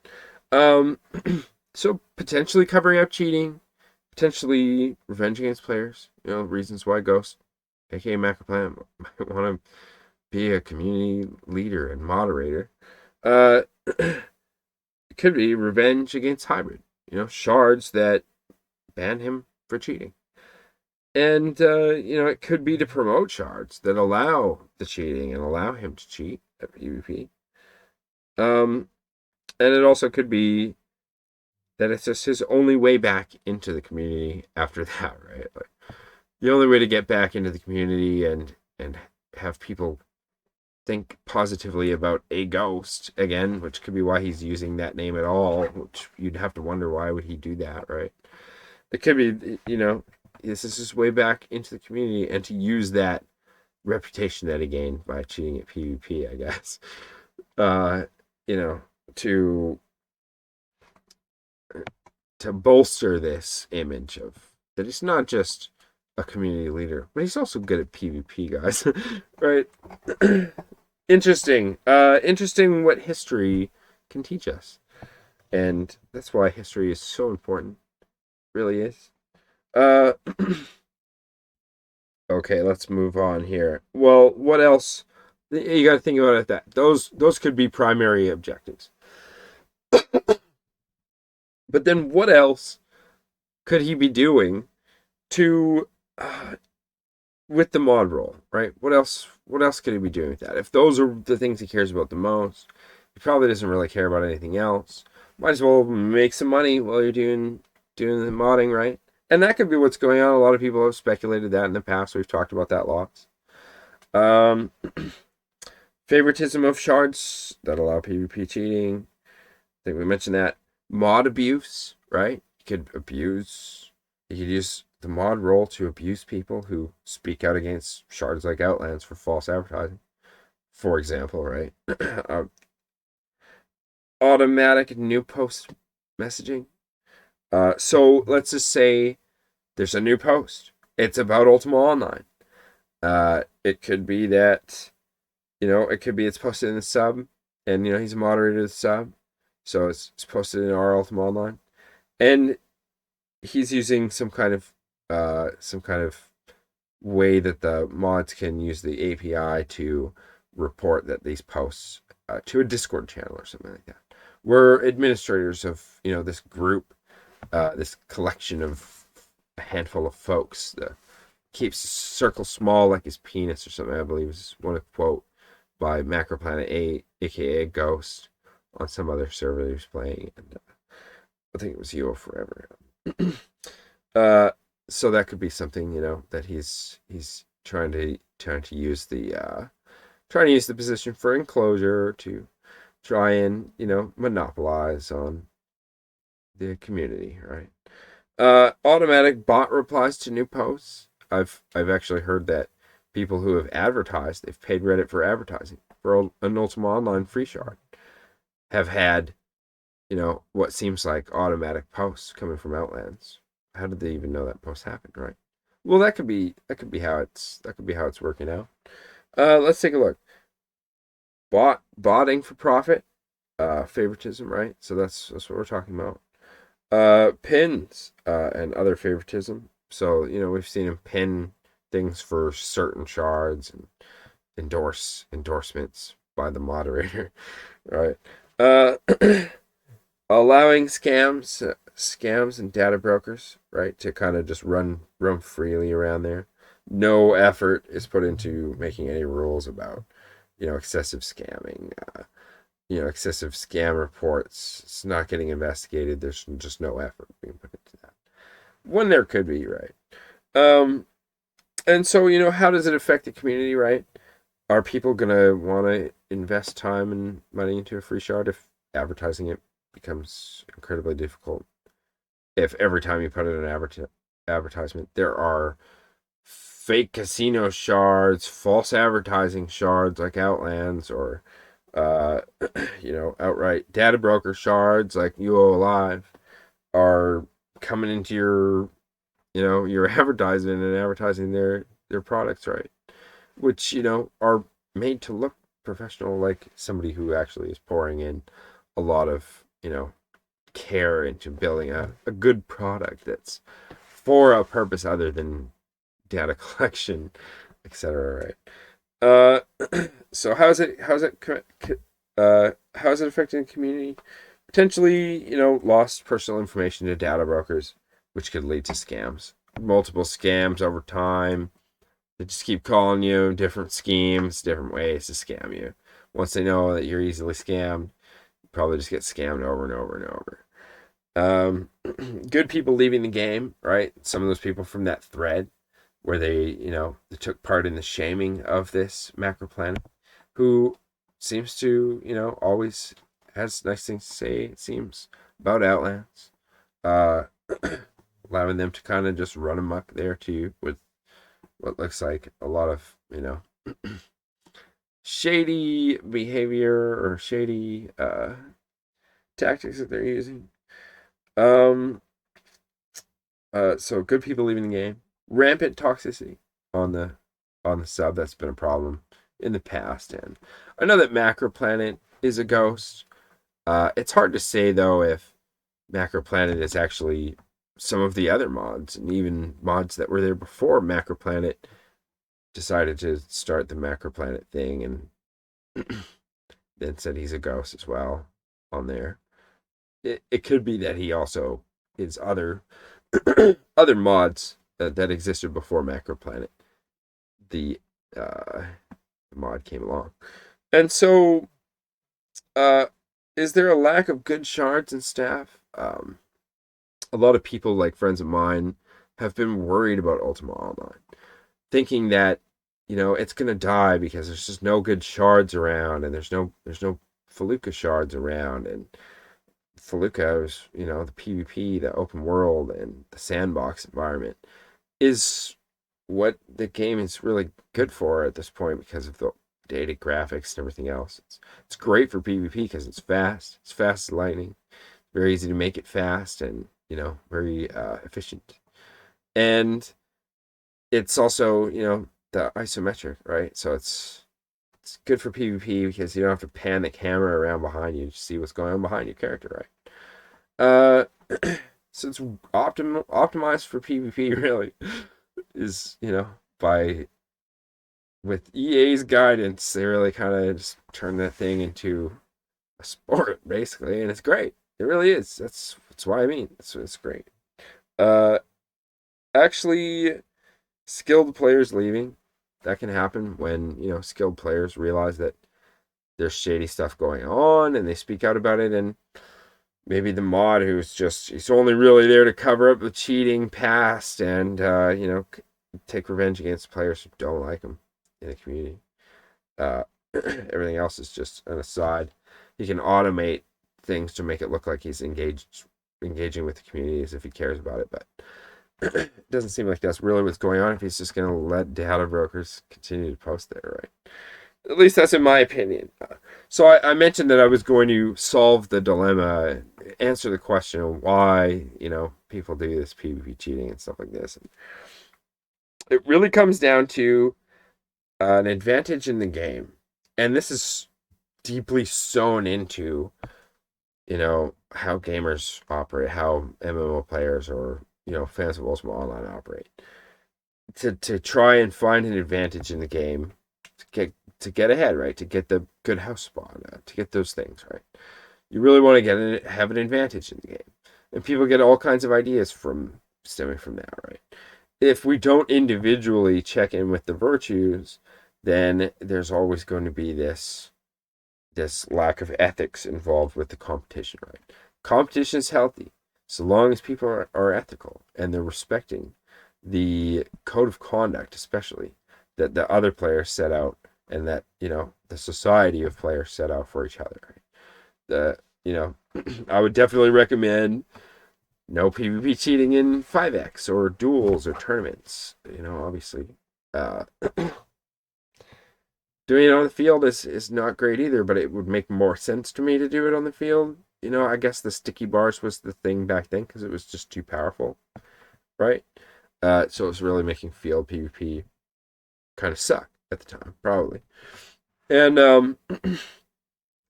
Speaker 1: So potentially covering up cheating, potentially revenge against players, reasons why Ghost, aka Macroplanet, might want to be a community leader and moderator. It could be revenge against hybrid, shards that ban him for cheating. And, it could be to promote shards that allow the cheating and allow him to cheat at PvP. And it also could be that it's just his only way back into the community after that, right? Like, the only way to get back into the community and have people think positively about a ghost again, which could be why he's using that name at all, which you'd have to wonder why would he do that, right? It could be, this is his way back into the community and to use that reputation that he gained by cheating at PvP, I guess. To bolster this image of that he's not just a community leader, but he's also good at PvP, guys. Right? Interesting. Interesting what history can teach us. And that's why history is so important. It really is. Okay, let's move on here. Well, what else? You got to think about it that those could be primary objectives. But then what else could he be doing to with the mod role, right? What else could he be doing with that? If those are the things he cares about the most, he probably doesn't really care about anything else. Might as well make some money while you're doing the modding, right? And that could be what's going on. A lot of people have speculated that in the past. We've talked about that lots. Favoritism of shards that allow PvP cheating. I think we mentioned that. Mod abuse, right? You could use the mod role to abuse people who speak out against shards like Outlands for false advertising, for example, right? Automatic new post messaging. So let's just say there's a new post. It's about ultimaonline. It could be that, it's posted in the sub, and he's a moderator of the sub, so it's posted in our ultimaonline, and he's using some kind of way that the mods can use the API to report that these posts to a Discord channel or something like that. We're administrators of this group, this collection of a handful of folks that keeps the circle small like his penis or something, I believe is one quote by Macroplanet aka Ghost, on some other server he was playing, and I think it was UO Forever. So that could be something that he's trying to use the position for enclosure to try and monopolize on the community, right? Automatic bot replies to new posts. I've actually heard that people who have advertised, they've paid Reddit for advertising for an Ultima Online free shard, have had what seems like automatic posts coming from Outlands. How did they even know that post happened, right? Well, that could be how it's working out. Let's take a look. Botting for profit, favoritism, right? So that's what we're talking about. Pins and other favoritism. So we've seen him pin things for certain shards and endorsements by the moderator, right? Allowing scams and data brokers, right, to kind of just run freely around there. No effort is put into making any rules about excessive scamming, excessive scam reports. It's not getting investigated. There's just no effort being put into that, when there could be, right? And so how does it affect the community, right? Are people gonna want to invest time and money into a free shard if advertising it becomes incredibly difficult? If every time you put in an advertisement, there are fake casino shards, false advertising shards like Outlands, or outright data broker shards like UO Live are coming into your advertisement and advertising their products, right? Which are made to look professional, like somebody who actually is pouring in a lot of care into building a good product that's for a purpose other than data collection, etc. Right? So how's it affecting the community? Potentially, lost personal information to data brokers, which could lead to scams. Multiple scams over time. They just keep calling you different schemes, different ways to scam you. Once they know that you're easily scammed, you probably just get scammed over and over and over. Good people leaving the game, right? Some of those people from that thread where they took part in the shaming of this macro planet, who seems to, always has nice things to say, it seems, about Outlands. Allowing them to kind of just run amok there too, with what looks like a lot of, shady behavior or shady tactics that they're using. So good people leaving the game. Rampant toxicity on the sub. That's been a problem in the past, and I know that Macro Planet is a ghost. It's hard to say though if Macro Planet is actually some of the other mods, and even mods that were there before Macro Planet decided to start the Macro Planet thing, and then said he's a ghost as well on there. It could be that he also is other other mods that existed before Macro Planet. The mod came along, and so is there a lack of good shards and staff? A lot of people, like friends of mine, have been worried about Ultima Online, thinking that it's gonna die because there's just no good shards around, and there's no Felucca shards around, and Felucca is the PvP, the open world, and the sandbox environment is what the game is really good for at this point because of the dated graphics and everything else. It's great for PvP because it's fast. It's fast as lightning. Very easy to make it fast, and very efficient. And it's also the isometric, right? So it's good for PvP because you don't have to pan the camera around behind you to see what's going on behind your character, right? So it's optimized for PvP, really. Is with EA's guidance, they really kind of just turn that thing into a sport, basically, and it's great. It really is. That's why I mean it's great. Actually, skilled players leaving, that can happen when skilled players realize that there's shady stuff going on and they speak out about it, and maybe the mod he's only really there to cover up the cheating past and take revenge against players who don't like him in the community. Everything else is just an aside. He can automate things to make it look like he's engaging with the community as if he cares about it, but it doesn't seem like that's really what's going on if he's just going to let data brokers continue to post there, right? At least that's in my opinion. So I mentioned that I was going to solve the dilemma, answer the question of why, people do this PvP cheating and stuff like this. And it really comes down to an advantage in the game. And this is deeply sewn into, how gamers operate, how MMO players or, fans of Ultimaonline operate. To try and find an advantage in the game to get ahead, right? To get the good house spawn, to get those things, right? You really want to have an advantage in the game. And people get all kinds of ideas stemming from that, right? If we don't individually check in with the virtues, then there's always going to be this lack of ethics involved with the competition, right? Competition is healthy so long as people are ethical and they're respecting the code of conduct, especially that the other players set out and that, the society of players set out for each other. Right? I would definitely recommend no PvP cheating in 5x or duels or tournaments. Obviously. Doing it on the field is not great either, but it would make more sense to me to do it on the field. I guess the StickyBars was the thing back then because it was just too powerful, right? So it was really making field PvP kind of suck at the time, probably. And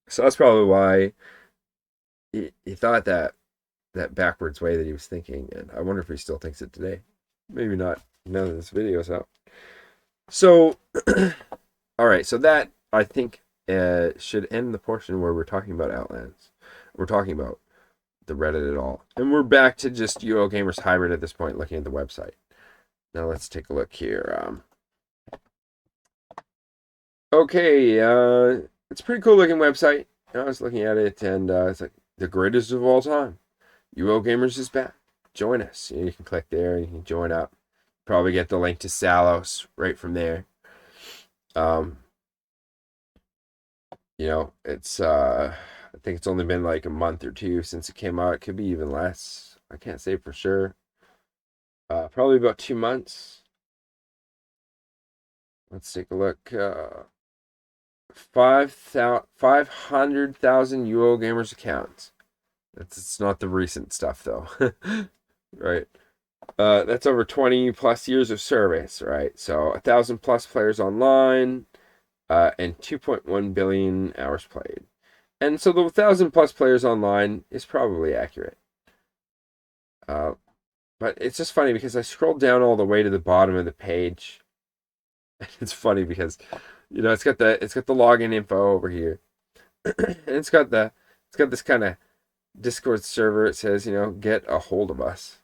Speaker 1: so that's probably why he thought that backwards way that he was thinking, and I wonder if he still thinks it today. Maybe not, now that this video's out. So, all right, so that, I think, should end the portion where we're talking about Outlands. We're talking about the Reddit at all. And we're back to just uogamers hybrid at this point, looking at the website. Now let's take a look here. Okay, it's a pretty cool looking website. I was looking at it, and it's like the greatest of all time. uogamers is back. Join us. You can click there. You can join up. Probably get the link to Salos right from there. It's I think it's only been like a month or two since it came out. It could be even less. I can't say for sure. Probably about 2 months. Let's take a look. 500,000 uogamers accounts. It's not the recent stuff though. Right. That's over 20 plus years of service, right? So 1,000 plus players online, and 2.1 billion hours played. And so the 1,000 plus players online is probably accurate. But it's just funny because I scrolled down all the way to the bottom of the page. It's funny because, it's got the login info over here, and it's got this kind of Discord server. It says, get a hold of us.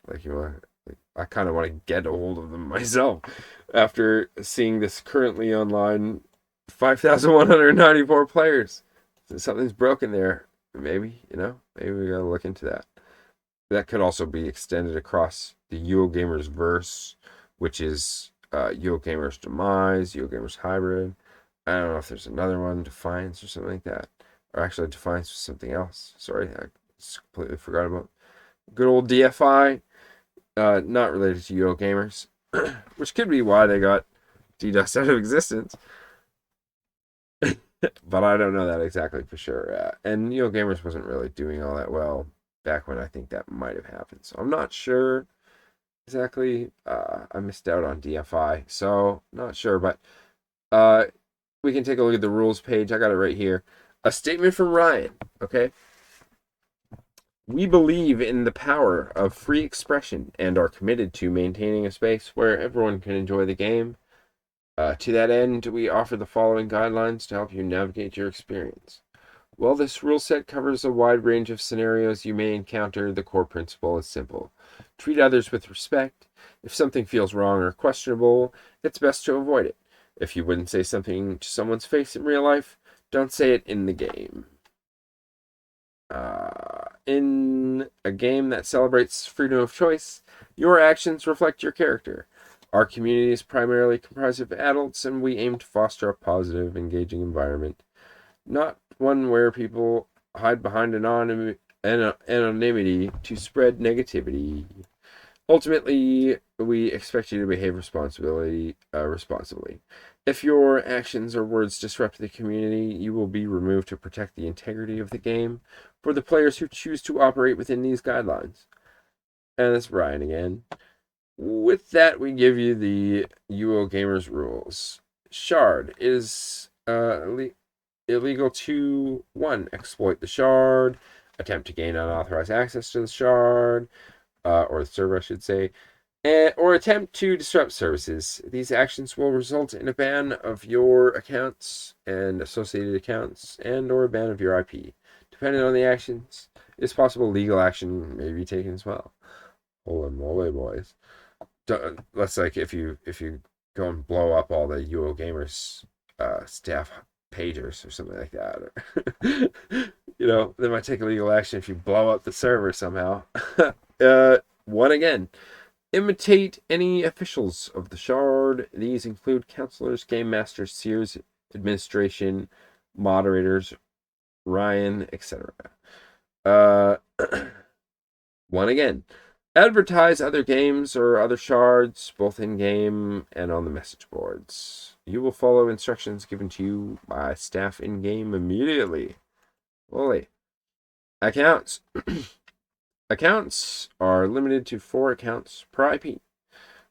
Speaker 1: I kind of want to get a hold of them myself after seeing this currently online 5,194 players. So something's broken there. Maybe we gotta look into that. That could also be extended across the uogamers verse, which is uogamers demise, uogamers hybrid. I don't know if there's another one, Defiance or something like that. Or actually, Defiance was something else. Sorry, I completely forgot about. Good old DFI. Not related to uogamers, which could be why they got DDoS out of existence. But I don't know that exactly for sure. And uogamers wasn't really doing all that well back when I think that might have happened. So I'm not sure exactly. I missed out on DFI, so not sure. But we can take a look at the rules page. I got it right here. A statement from Ryan. Okay. We believe in the power of free expression and are committed to maintaining a space where everyone can enjoy the game. To that end, we offer the following guidelines to help you navigate your experience. While this rule set covers a wide range of scenarios you may encounter, the core principle is simple. Treat others with respect. If something feels wrong or questionable, it's best to avoid it. If you wouldn't say something to someone's face in real life, don't say it in the game. In a game that celebrates freedom of choice, your actions reflect your character. Our community is primarily comprised of adults, and we aim to foster a positive, engaging environment, not one where people hide behind anonymity to spread negativity. Ultimately, we expect you to behave responsibly. If your actions or words disrupt the community, you will be removed to protect the integrity of the game for the players who choose to operate within these guidelines. And that's Ryan again. With that, we give you the uogamers rules. Shard is illegal to 1. Exploit the shard, attempt to gain unauthorized access to the shard, or the server, I should say, or attempt to disrupt services. These actions will result in a ban of your accounts and associated accounts, and or a ban of your IP. Depending on the actions, it's possible legal action may be taken as well. Holy moly, boys! Let's like if you go and blow up all the UO Gamers staff pagers or something like that, or they might take legal action if you blow up the server somehow. One again. Imitate any officials of the shard. These include counselors, game masters, seers, administration, moderators, Ryan, etc. One again. Advertise other games or other shards, both in-game and on the message boards. You will follow instructions given to you by staff in-game immediately. Holy. Accounts. Accounts are limited to 4 accounts per IP,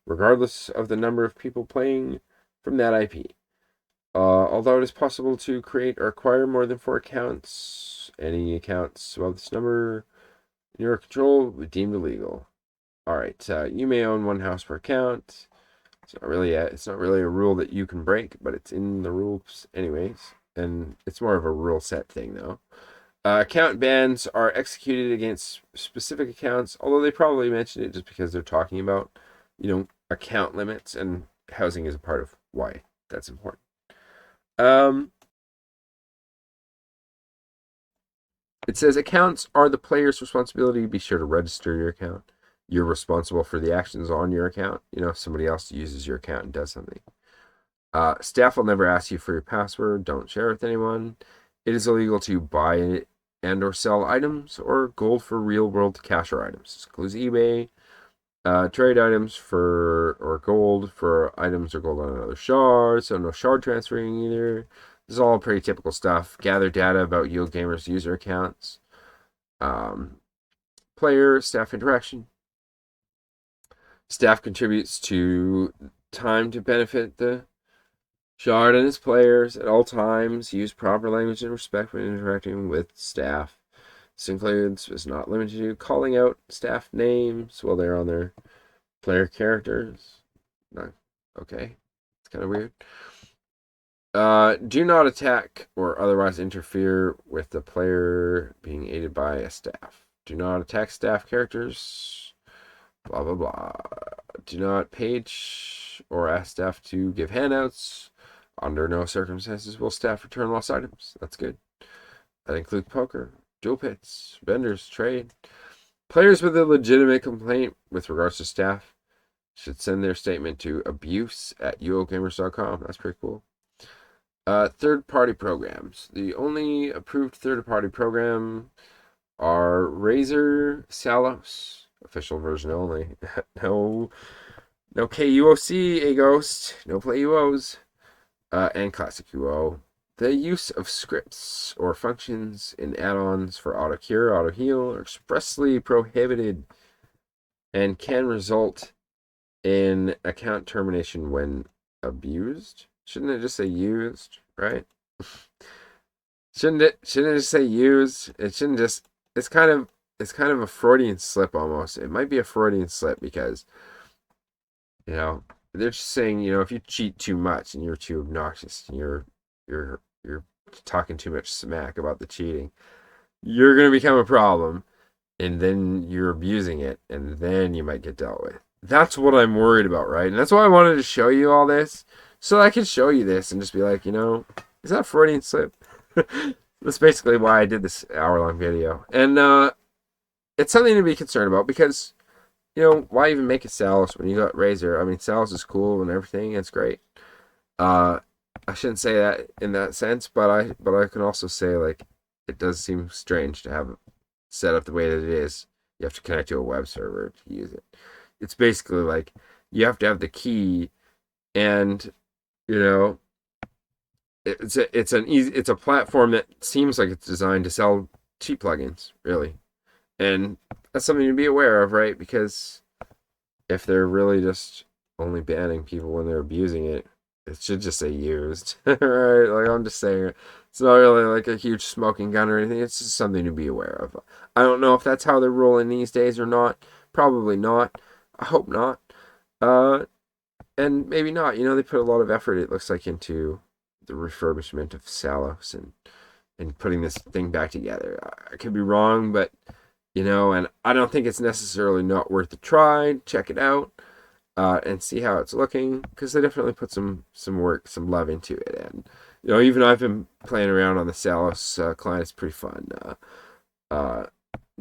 Speaker 1: regardless of the number of people playing from that IP. Although it is possible to create or acquire more than 4 accounts, any accounts above this number in your control will be deemed illegal. Alright, you may own 1 house per account. It's not really a rule that you can break, but it's in the rules anyways. And it's more of a rule set thing, though. Account bans are executed against specific accounts, although they probably mention it just because they're talking about, account limits, and housing is a part of why that's important. It says accounts are the player's responsibility. Be sure to register your account. You're responsible for the actions on your account. If somebody else uses your account and does something. Staff will never ask you for your password. Don't share it with anyone. It is illegal to buy and or sell items or gold for real-world cash or items. This includes eBay, trade items or gold for items or gold on another shard. So no shard transferring either. This is all pretty typical stuff. Gather data about uogamers user accounts. Player staff interaction. Staff contributes to time to benefit the shard and its players at all times. Use proper language and respect when interacting with staff. This includes, but is not limited to, calling out staff names while they're on their player characters. No, okay, it's kind of weird. Do not attack or otherwise interfere with the player being aided by a staff. Do not attack staff characters. Blah, blah, blah. Do not page or ask staff to give handouts. Under no circumstances will staff return lost items. That's good. That includes poker, dual pits, vendors, trade. Players with a legitimate complaint with regards to staff should send their statement to abuse@uogamers.com. That's pretty cool. Third-party programs. The only approved third-party program are Razor, Salos, official version only. No KUOC, a ghost, no play UOs, and classic UO. The use of scripts or functions in add-ons for auto-cure, auto-heal are expressly prohibited and can result in account termination when abused. Shouldn't it just say used, right? Shouldn't it just say used? It shouldn't just. It's kind of a Freudian slip almost. It might be a Freudian slip because they're just saying, if you cheat too much and you're too obnoxious and you're talking too much smack about the cheating, you're gonna become a problem, and then you're abusing it, and then you might get dealt with. That's what I'm worried about, right? And that's why I wanted to show you all this, so I can show you this and just be like, is that a Freudian slip? That's basically why I did this hour-long video. And it's something to be concerned about because why even make a Salus when you got Razor? I mean, Salus is cool and everything. It's great. Uh, I shouldn't say that in that sense, but I can also say like it does seem strange to have it set up the way that it is. You have to connect to a web server to use it. It's basically like you have to have the key, and you know it's a platform that seems like it's designed to sell cheap plugins, really, and that's something to be aware of, right? Because if they're really just only banning people when they're abusing it, it should just say used, right? Like I'm just saying, it's not really like a huge smoking gun or anything. It's just something to be aware of. I don't know if that's how they're rolling these days or not. Probably not. I hope not. Uh, and maybe not. They put a lot of effort, it looks like, into the refurbishment of Salos and putting this thing back together. I could be wrong, but and I don't think it's necessarily not worth a try. Check it out. And see how it's looking, because they definitely put some work, some love into it. And even I've been playing around on the Salos client. It's pretty fun. I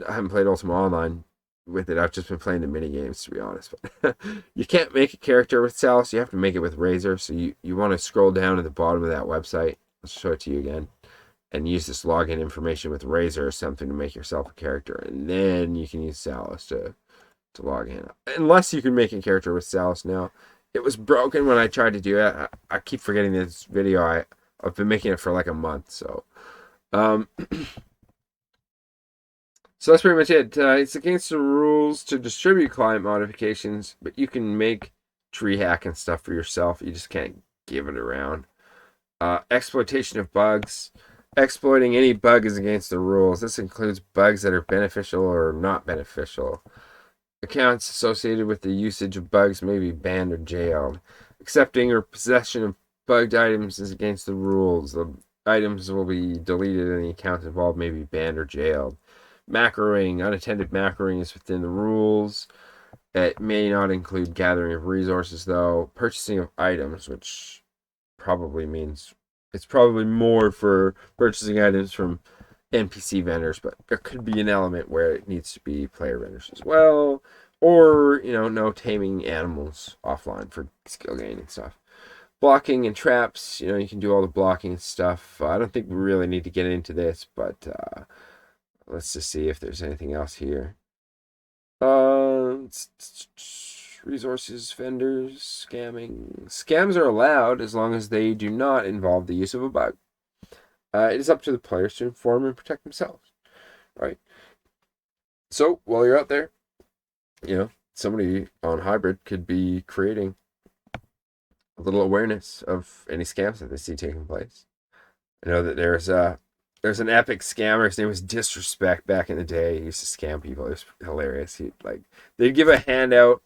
Speaker 1: haven't played ultimaonline with it. I've just been playing the mini games, to be honest. But you can't make a character with Salos. You have to make it with Razor. So you want to scroll down to the bottom of that website. I'll show it to you again. And use this login information with Razor or something to make yourself a character, and then you can use Salos to log in. Unless you can make a character with Salus now. It was broken when I tried to do it. I keep forgetting this video. I've been making it for like a month, so so that's pretty much it. It's against the rules to distribute client modifications, but you can make tree hack and stuff for yourself. You just can't give it around. Exploitation of bugs. Exploiting any bug is against the rules. This includes bugs that are beneficial or not beneficial. Accounts associated with the usage of bugs may be banned or jailed. Accepting or possession of bugged items is against the rules. The items will be deleted and the accounts involved may be banned or jailed. Macroing. Unattended macroing is within the rules. It may not include gathering of resources, though. Purchasing of items, which probably means it's probably more for purchasing items from NPC vendors, but there could be an element where it needs to be player vendors as well, or no taming animals offline for skill gain and stuff. Blocking and traps, you can do all the blocking and stuff. I don't think we really need to get into this, but let's just see if there's anything else here. Resources, vendors, scamming. Scams are allowed as long as they do not involve the use of a bug. It is up to the players to inform and protect themselves, right? So while you're out there, somebody on Hybrid could be creating a little awareness of any scams that they see taking place. I know that there's an epic scammer. His name was Disrespect back in the day. He used to scam people. It was hilarious. They'd give a handout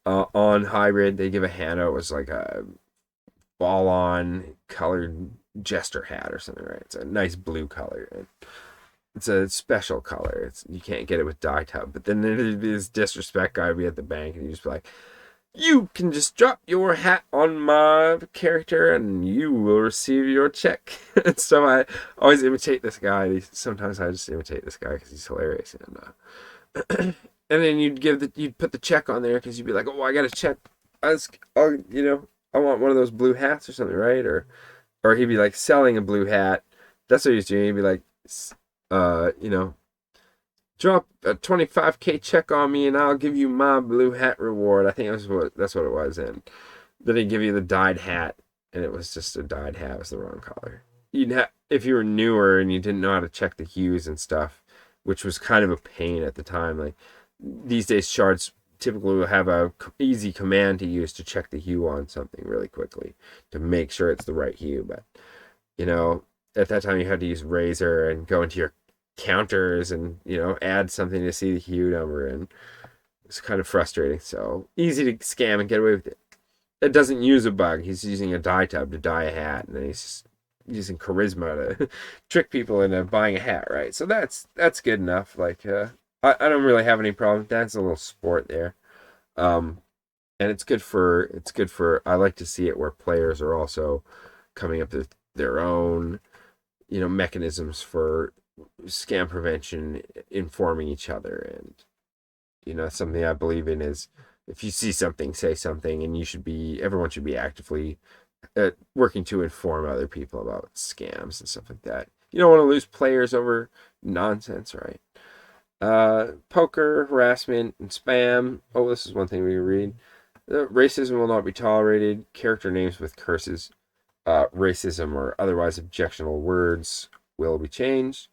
Speaker 1: on Hybrid. They'd give a handout. It was like a ball-on colored jester hat or something, right? It's a nice blue color. It's a special color. You can't get it with dye tub. But then there'd be this Disrespect guy be at the bank, and he'd just be like, "You can just drop your hat on my character, and you will receive your check." And so I always imitate this guy. Sometimes I just imitate this guy because he's hilarious. And and then you'd put the check on there because you'd be like, "Oh, I got a check. I want one of those blue hats or something, right?" Or he'd be like selling a blue hat. That's what he's doing. He'd be like, drop a 25K check on me and I'll give you my blue hat reward. I think that's what it was. And then he'd give you the dyed hat, and it was just a dyed hat. It was the wrong color. If you were newer and you didn't know how to check the hues and stuff, which was kind of a pain at the time. Like these days, shards typically will have a easy command to use to check the hue on something really quickly to make sure it's the right hue. But at that time you had to use Razor and go into your counters and add something to see the hue number, and it's kind of frustrating. So easy to scam and get away with it. It doesn't use a bug. He's using a dye tub to dye a hat, and then he's just using charisma to trick people into buying a hat, right? So that's good enough. Like I don't really have any problem. That's a little sport there. And it's good for I like to see it where players are also coming up with their own mechanisms for scam prevention, informing each other, and You know, something I believe in is if you see something, say something, and everyone should be actively working to inform other people about scams and stuff like that. You don't want to lose players over nonsense, right? Poker, harassment, and spam. Oh, this is one thing we read. Racism will not be tolerated. Character names with curses, racism, or otherwise objectionable words will be changed.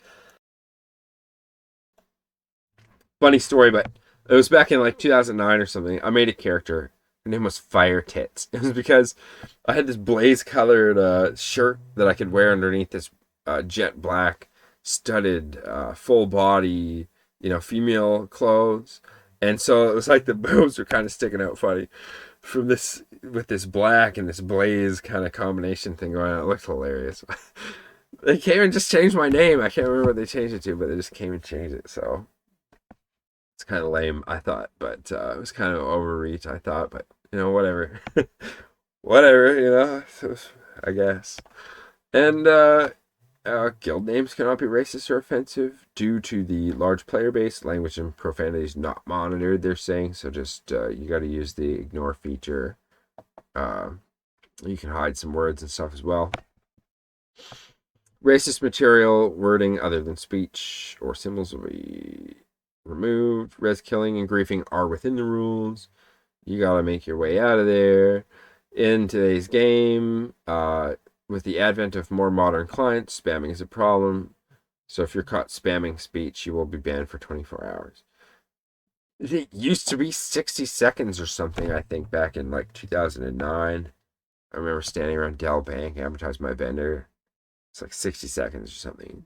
Speaker 1: Funny story, but it was back in like 2009 or something. I made a character. Her name was Fire Tits. It was because I had this blaze colored shirt that I could wear underneath this jet black studded full body, female clothes. And so it was like the boobs were kind of sticking out funny from this with this black and this blaze kind of combination thing going on. It looked hilarious. They came and just changed my name. I can't remember what they changed it to, but they just came and changed it. So it's kind of lame, I thought, but it was kind of overreach, I thought, but whatever. Whatever, I guess. And guild names cannot be racist or offensive due to the large player base. Language and profanity is not monitored, they're saying, so just you got to use the ignore feature. You can hide some words and stuff as well. Racist material, wording other than speech or symbols will be removed. Res killing and griefing are within the rules. You gotta make your way out of there. In today's game, with the advent of more modern clients, spamming is a problem. So if you're caught spamming speech, you will be banned for 24 hours. It used to be 60 seconds or something, I think, back in like 2009. I remember standing around Dell Bank, advertising my vendor. It's like 60 seconds or something.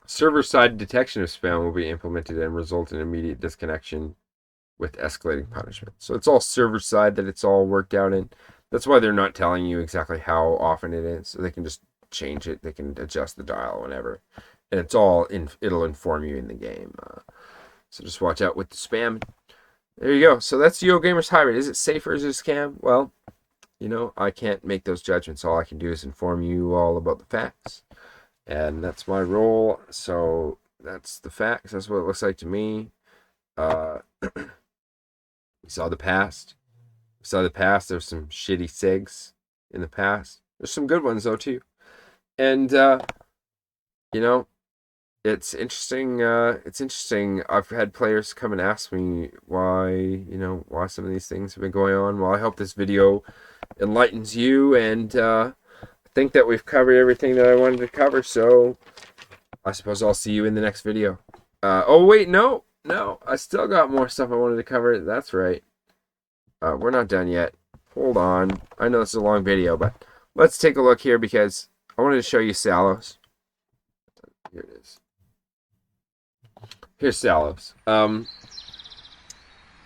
Speaker 1: Server-side detection of spam will be implemented and result in immediate disconnection with escalating punishment. So it's all server-side that it's all worked out in. That's why they're not telling you exactly how often it is. So they can just change it. They can adjust the dial whenever. And it'll inform you in the game. So just watch out with the spam. There you go. So that's UOGamers Hybrid. Is it safe or is it a scam? Well, I can't make those judgments. All I can do is inform you all about the facts. And that's my role. So that's the facts. That's what it looks like to me. We saw the past. There's some shitty SIGs in the past. There's some good ones though too. And it's interesting. It's interesting. I've had players come and ask me why some of these things have been going on. Well, I hope this video enlightens you, and I think that we've covered everything that I wanted to cover. So I suppose I'll see you in the next video. Oh wait, no, I still got more stuff I wanted to cover. That's right. We're not done yet. Hold on. I know this is a long video, but let's take a look here because I wanted to show you Salos. Here it is. Here's Salos. And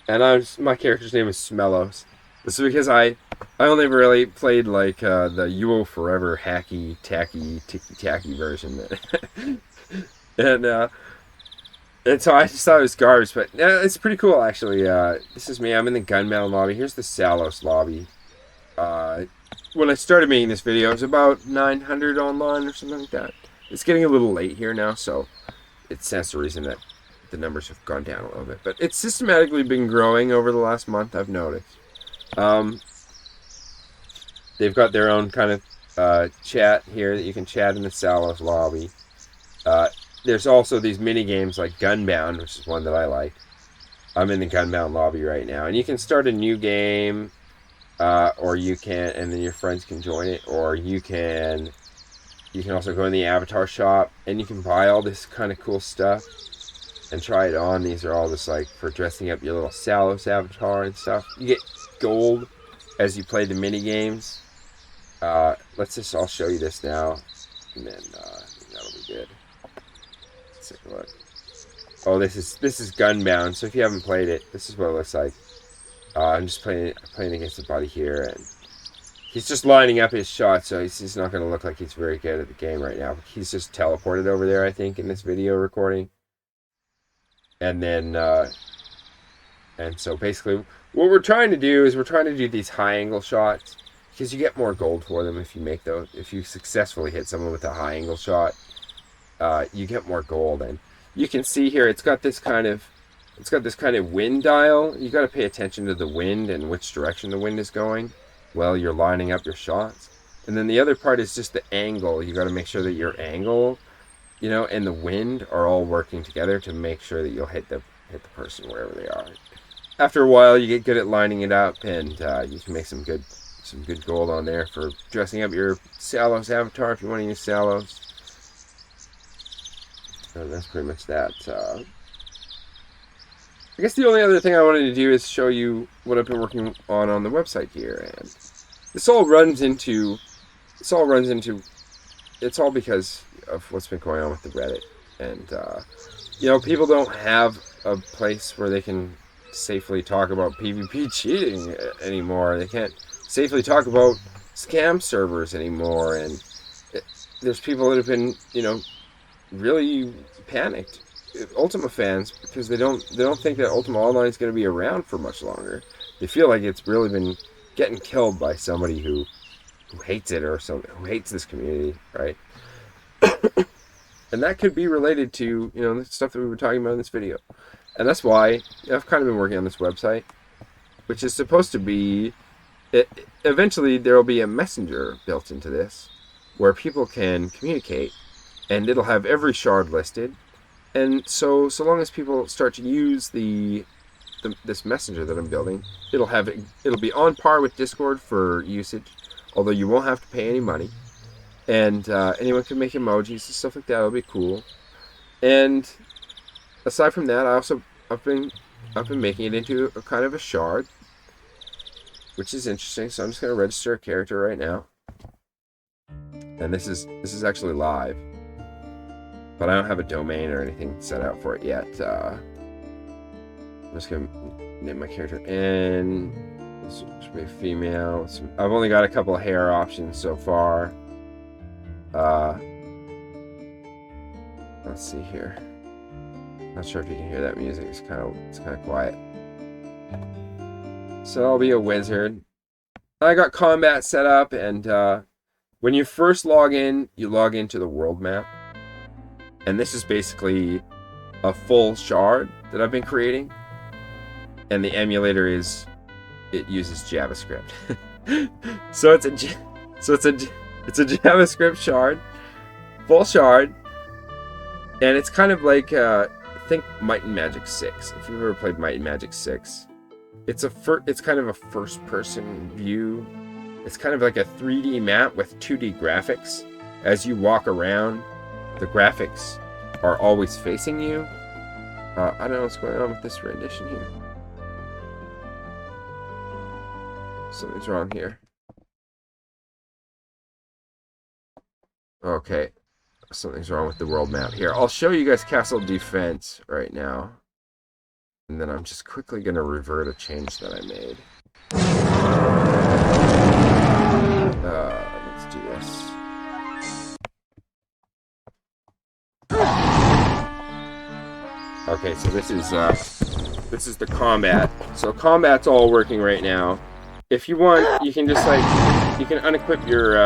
Speaker 1: my character's name is Smellos. This is because I only really played like the UO Forever hacky tacky ticky tacky version, and so I just thought it was garbage, but it's pretty cool actually. This is me. I'm in the Gunbound lobby. Here's the Salos lobby. When I started making this video, it was about 900 online or something like that. It's getting a little late here now, so it stands to reason that the numbers have gone down a little bit. But it's systematically been growing over the last month, I've noticed. They've got their own kind of chat here that you can chat in the Salos lobby. There's also these mini games like Gunbound, which is one that I like. I'm in the Gunbound lobby right now, and you can start a new game, or you can, and then your friends can join it, or you can also go in the avatar shop and you can buy all this kind of cool stuff and try it on. These are all just like for dressing up your little Salos avatar and stuff. You get gold as you play the mini games. I'll show you this now, and then that'll be good. Let's take a look. Oh, this is Gunbound. So if you haven't played it, this is what it looks like. I'm just playing against a buddy here, and he's just lining up his shots, so he's not going to look like he's very good at the game right now. He's just teleported over there, I think, in this video recording. And then, and so basically, what we're trying to do is we're trying to do these high angle shots, because you get more gold for them if you make those. If you successfully hit someone with a high angle shot, you get more gold, and you can see here it's got this kind of wind dial. You got to pay attention to the wind and which direction the wind is going while you're lining up your shots. And then the other part is just the angle. You got to make sure that your angle, you know, and the wind are all working together to make sure that you'll hit the person wherever they are. After a while, you get good at lining it up, and you can make some good gold on there for dressing up your Salos avatar if you want to use Salos. And that's pretty much that. I guess the only other thing I wanted to do is show you what I've been working on the website here, and it's all because of what's been going on with the Reddit, and you know, people don't have a place where they can safely talk about PvP cheating anymore. They can't safely talk about scam servers anymore, and there's people that have been, you know, really panicked, Ultima fans, because they don't think that Ultima Online is going to be around for much longer. They feel like it's really been getting killed by somebody who hates it, or something, who hates this community, right? And that could be related to, you know, the stuff that we were talking about in this video. And that's why I've kind of been working on this website, which is supposed to be, eventually there will be a messenger built into this where people can communicate, and it'll have every shard listed. And so long as people start to use this messenger that I'm building, it'll be on par with Discord for usage, although you won't have to pay any money. And anyone can make emojis and stuff like that. It'll be cool. And aside from that, I've been making it into a kind of a shard, which is interesting. So I'm just going to register a character right now, and this is actually live, but I don't have a domain or anything set out for it yet. I'm just going to name my character, and this should be a female. I've only got a couple of hair options so far. Let's see here. Not sure if you can hear that music. It's kind of quiet. So I'll be a wizard. I got combat set up, and when you first log in, you log into the world map, and this is basically a full shard that I've been creating. And the emulator uses JavaScript. so it's a JavaScript shard, full shard, and it's kind of like think Might and Magic 6. If you've ever played Might and Magic 6, it's kind of a first-person view. It's kind of like a 3D map with 2D graphics. As you walk around, the graphics are always facing you. I don't know what's going on with this rendition here. Something's wrong here. Okay. Something's wrong with the world map. Here, I'll show you guys Castle Defense right now. And then I'm just quickly going to revert a change that I made. Let's do this. Okay, so this is the combat. So combat's all working right now. If you want, you can just you can unequip your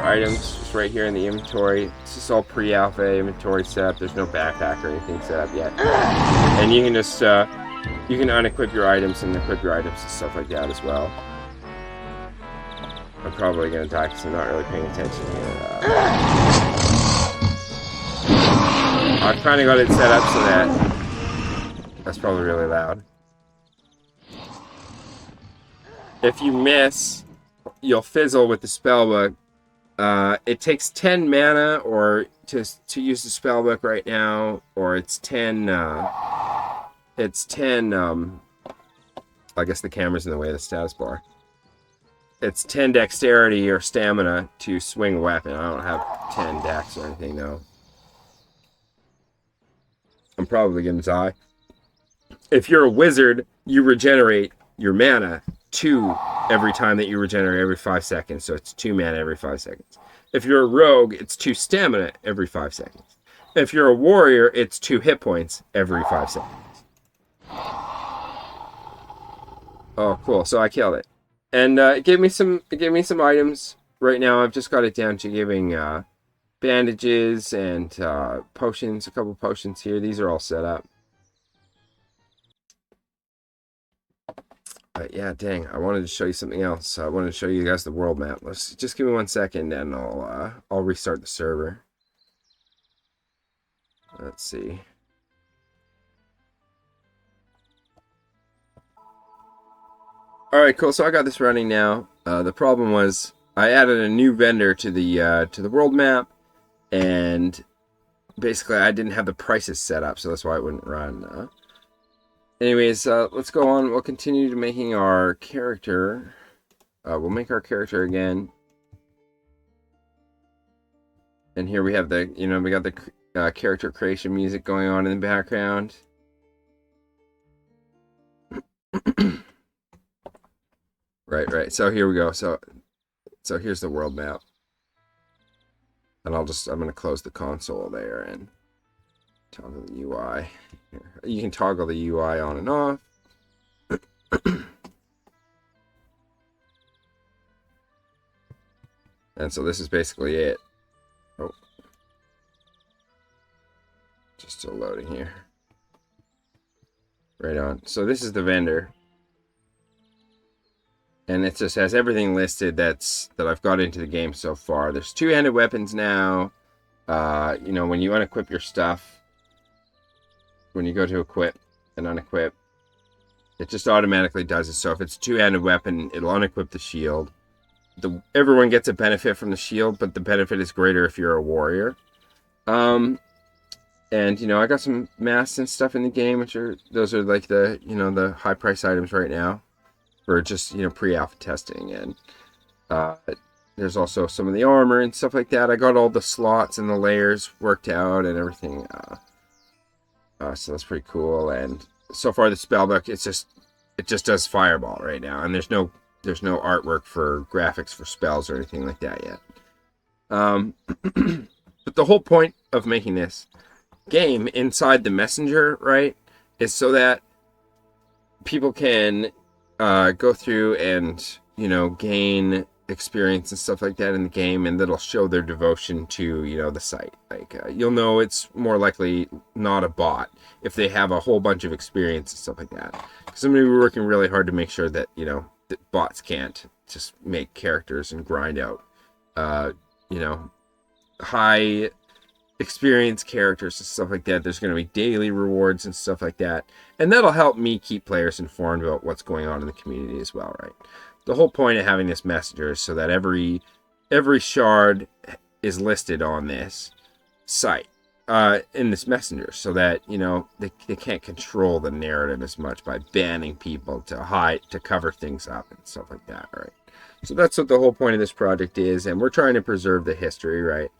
Speaker 1: items just right here in the inventory. It's just all pre-alpha inventory set up. There's no backpack or anything set up yet. And you can just you can unequip your items and equip your items and stuff like that as well. I'm probably gonna die because I'm not really paying attention here. I've kind of got it set up so that's probably really loud. If you miss, you'll fizzle with the spellbook. It takes 10 mana or to use the spellbook right now, or it's 10 I guess the camera's in the way of the status bar. It's 10 dexterity or stamina to swing a weapon. I don't have 10 dex or anything, though. I'm probably gonna die. If you're a wizard, you regenerate your mana 2 every time that you regenerate every 5 seconds, so it's 2 mana every 5 seconds. If you're a rogue, it's 2 stamina every 5 seconds. If you're a warrior, it's 2 hit points every 5 seconds. Oh, cool! So I killed it, and it gave me some items. Right now, I've just got it down to giving bandages and potions, a couple potions here. These are all set up. But yeah, dang, I wanted to show you something else. I wanted to show you guys the world map. Let's just give me 1 second and I'll restart the server. Let's see. Alright, cool. So I got this running now. The problem was I added a new vendor to the world map, and basically I didn't have the prices set up, so that's why it wouldn't run. Anyways, let's go on. We'll continue to making our character. We'll make our character again. And here we have the, we got the character creation music going on in the background. Right. So here we go. So here's the world map. And I'm going to close the console there and toggle the UI. You can toggle the UI on and off. And so this is basically it. Oh. Just still loading here. Right on. So this is the vendor. And it just has everything listed that I've got into the game so far. There's two-handed weapons now. When you unequip your stuff, when you go to equip and unequip, it just automatically does it. So if it's a two-handed weapon, it'll unequip the shield. Everyone gets a benefit from the shield, but the benefit is greater if you're a warrior. And I got some masks and stuff in the game, those are like the high price items right now. For just, pre-alpha testing. And there's also some of the armor and stuff like that. I got all the slots and the layers worked out and everything. So that's pretty cool. And so far the spellbook, it just does fireball right now. And there's no artwork for graphics for spells or anything like that yet. But the whole point of making this game inside the messenger, right, is so that people can go through and gain experience and stuff like that in the game, and that'll show their devotion to the site. Like you'll know it's more likely not a bot if they have a whole bunch of experience and stuff like that. Because I'm going to be working really hard to make sure that that bots can't just make characters and grind out high experience characters and stuff like that. There's going to be daily rewards and stuff like that, and that'll help me keep players informed about what's going on in the community as well, right? The whole point of having this messenger is so that every shard is listed on this site in this messenger, so that they can't control the narrative as much by banning people to cover things up and stuff like that, right? So that's what the whole point of this project is, and we're trying to preserve the history, right,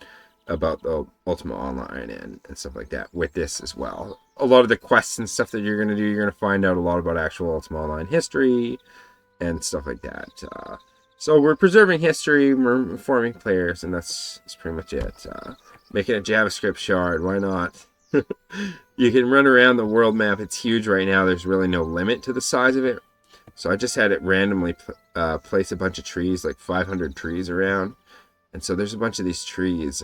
Speaker 1: about the ultimaonline and stuff like that with this as well. A lot of the quests and stuff that you're going to do, you're going to find out a lot about actual ultimaonline history and stuff like that. So we're preserving history, we're informing players, and that's pretty much it. Making a JavaScript shard, why not? You can run around the world map. It's huge right now. There's really no limit to the size of it. So I just had it randomly place a bunch of trees, like 500 trees around. And so there's a bunch of these trees.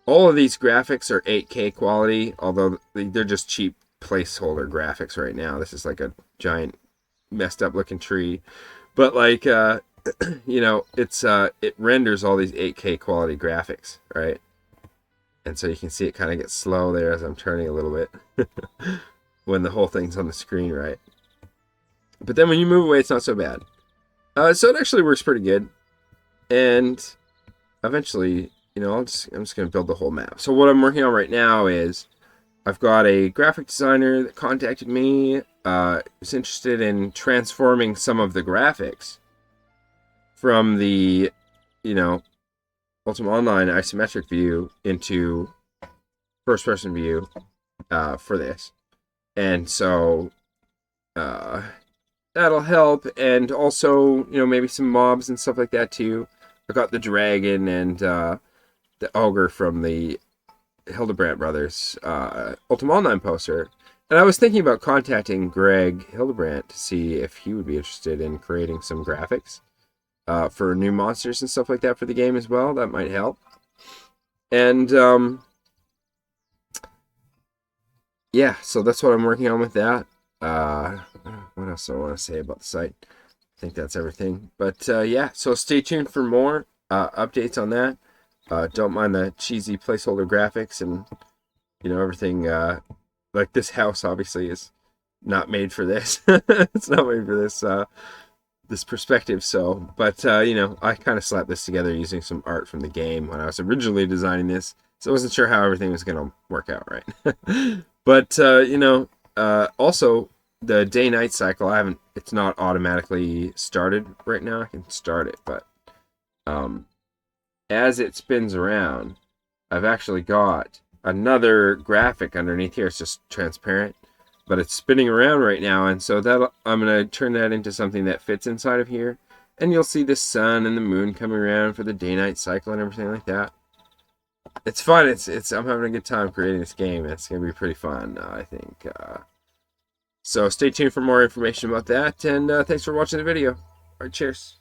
Speaker 1: All of these graphics are 8K quality, although they're just cheap placeholder graphics right now. This is like a giant messed up looking tree. But like, it renders all these 8K quality graphics, right? And so you can see it kind of get slow there as I'm turning a little bit when the whole thing's on the screen, right? But then when you move away, it's not so bad. So it actually works pretty good. And eventually, I'm just going to build the whole map. So what I'm working on right now is I've got a graphic designer that contacted me, who's interested in transforming some of the graphics from the, ultimaonline isometric view into first-person view for this. And so that'll help, and also, maybe some mobs and stuff like that too. I got the dragon and the ogre from the Hildebrandt brothers ultimaonline poster, and I was thinking about contacting Greg Hildebrandt to see if he would be interested in creating some graphics for new monsters and stuff like that for the game as well. That might help. And yeah, so that's what I'm working on with that. What else do I want to say about the site? I think that's everything. But yeah, so stay tuned for more updates on that. Don't mind the cheesy placeholder graphics and everything. Like this house obviously is not made for this. It's not made for this perspective. So, but I kind of slapped this together using some art from the game when I was originally designing this. So I wasn't sure how everything was gonna work out right. But also the day-night cycle, it's not automatically started right now. I can start it, but as it spins around, I've actually got another graphic underneath here. It's just transparent, but it's spinning around right now, and so I'm gonna turn that into something that fits inside of here, and you'll see the sun and the moon coming around for the day-night cycle and everything like that. It's fun. I'm having a good time creating this game. It's gonna be pretty fun, I think. So stay tuned for more information about that, and thanks for watching the video. All right, cheers.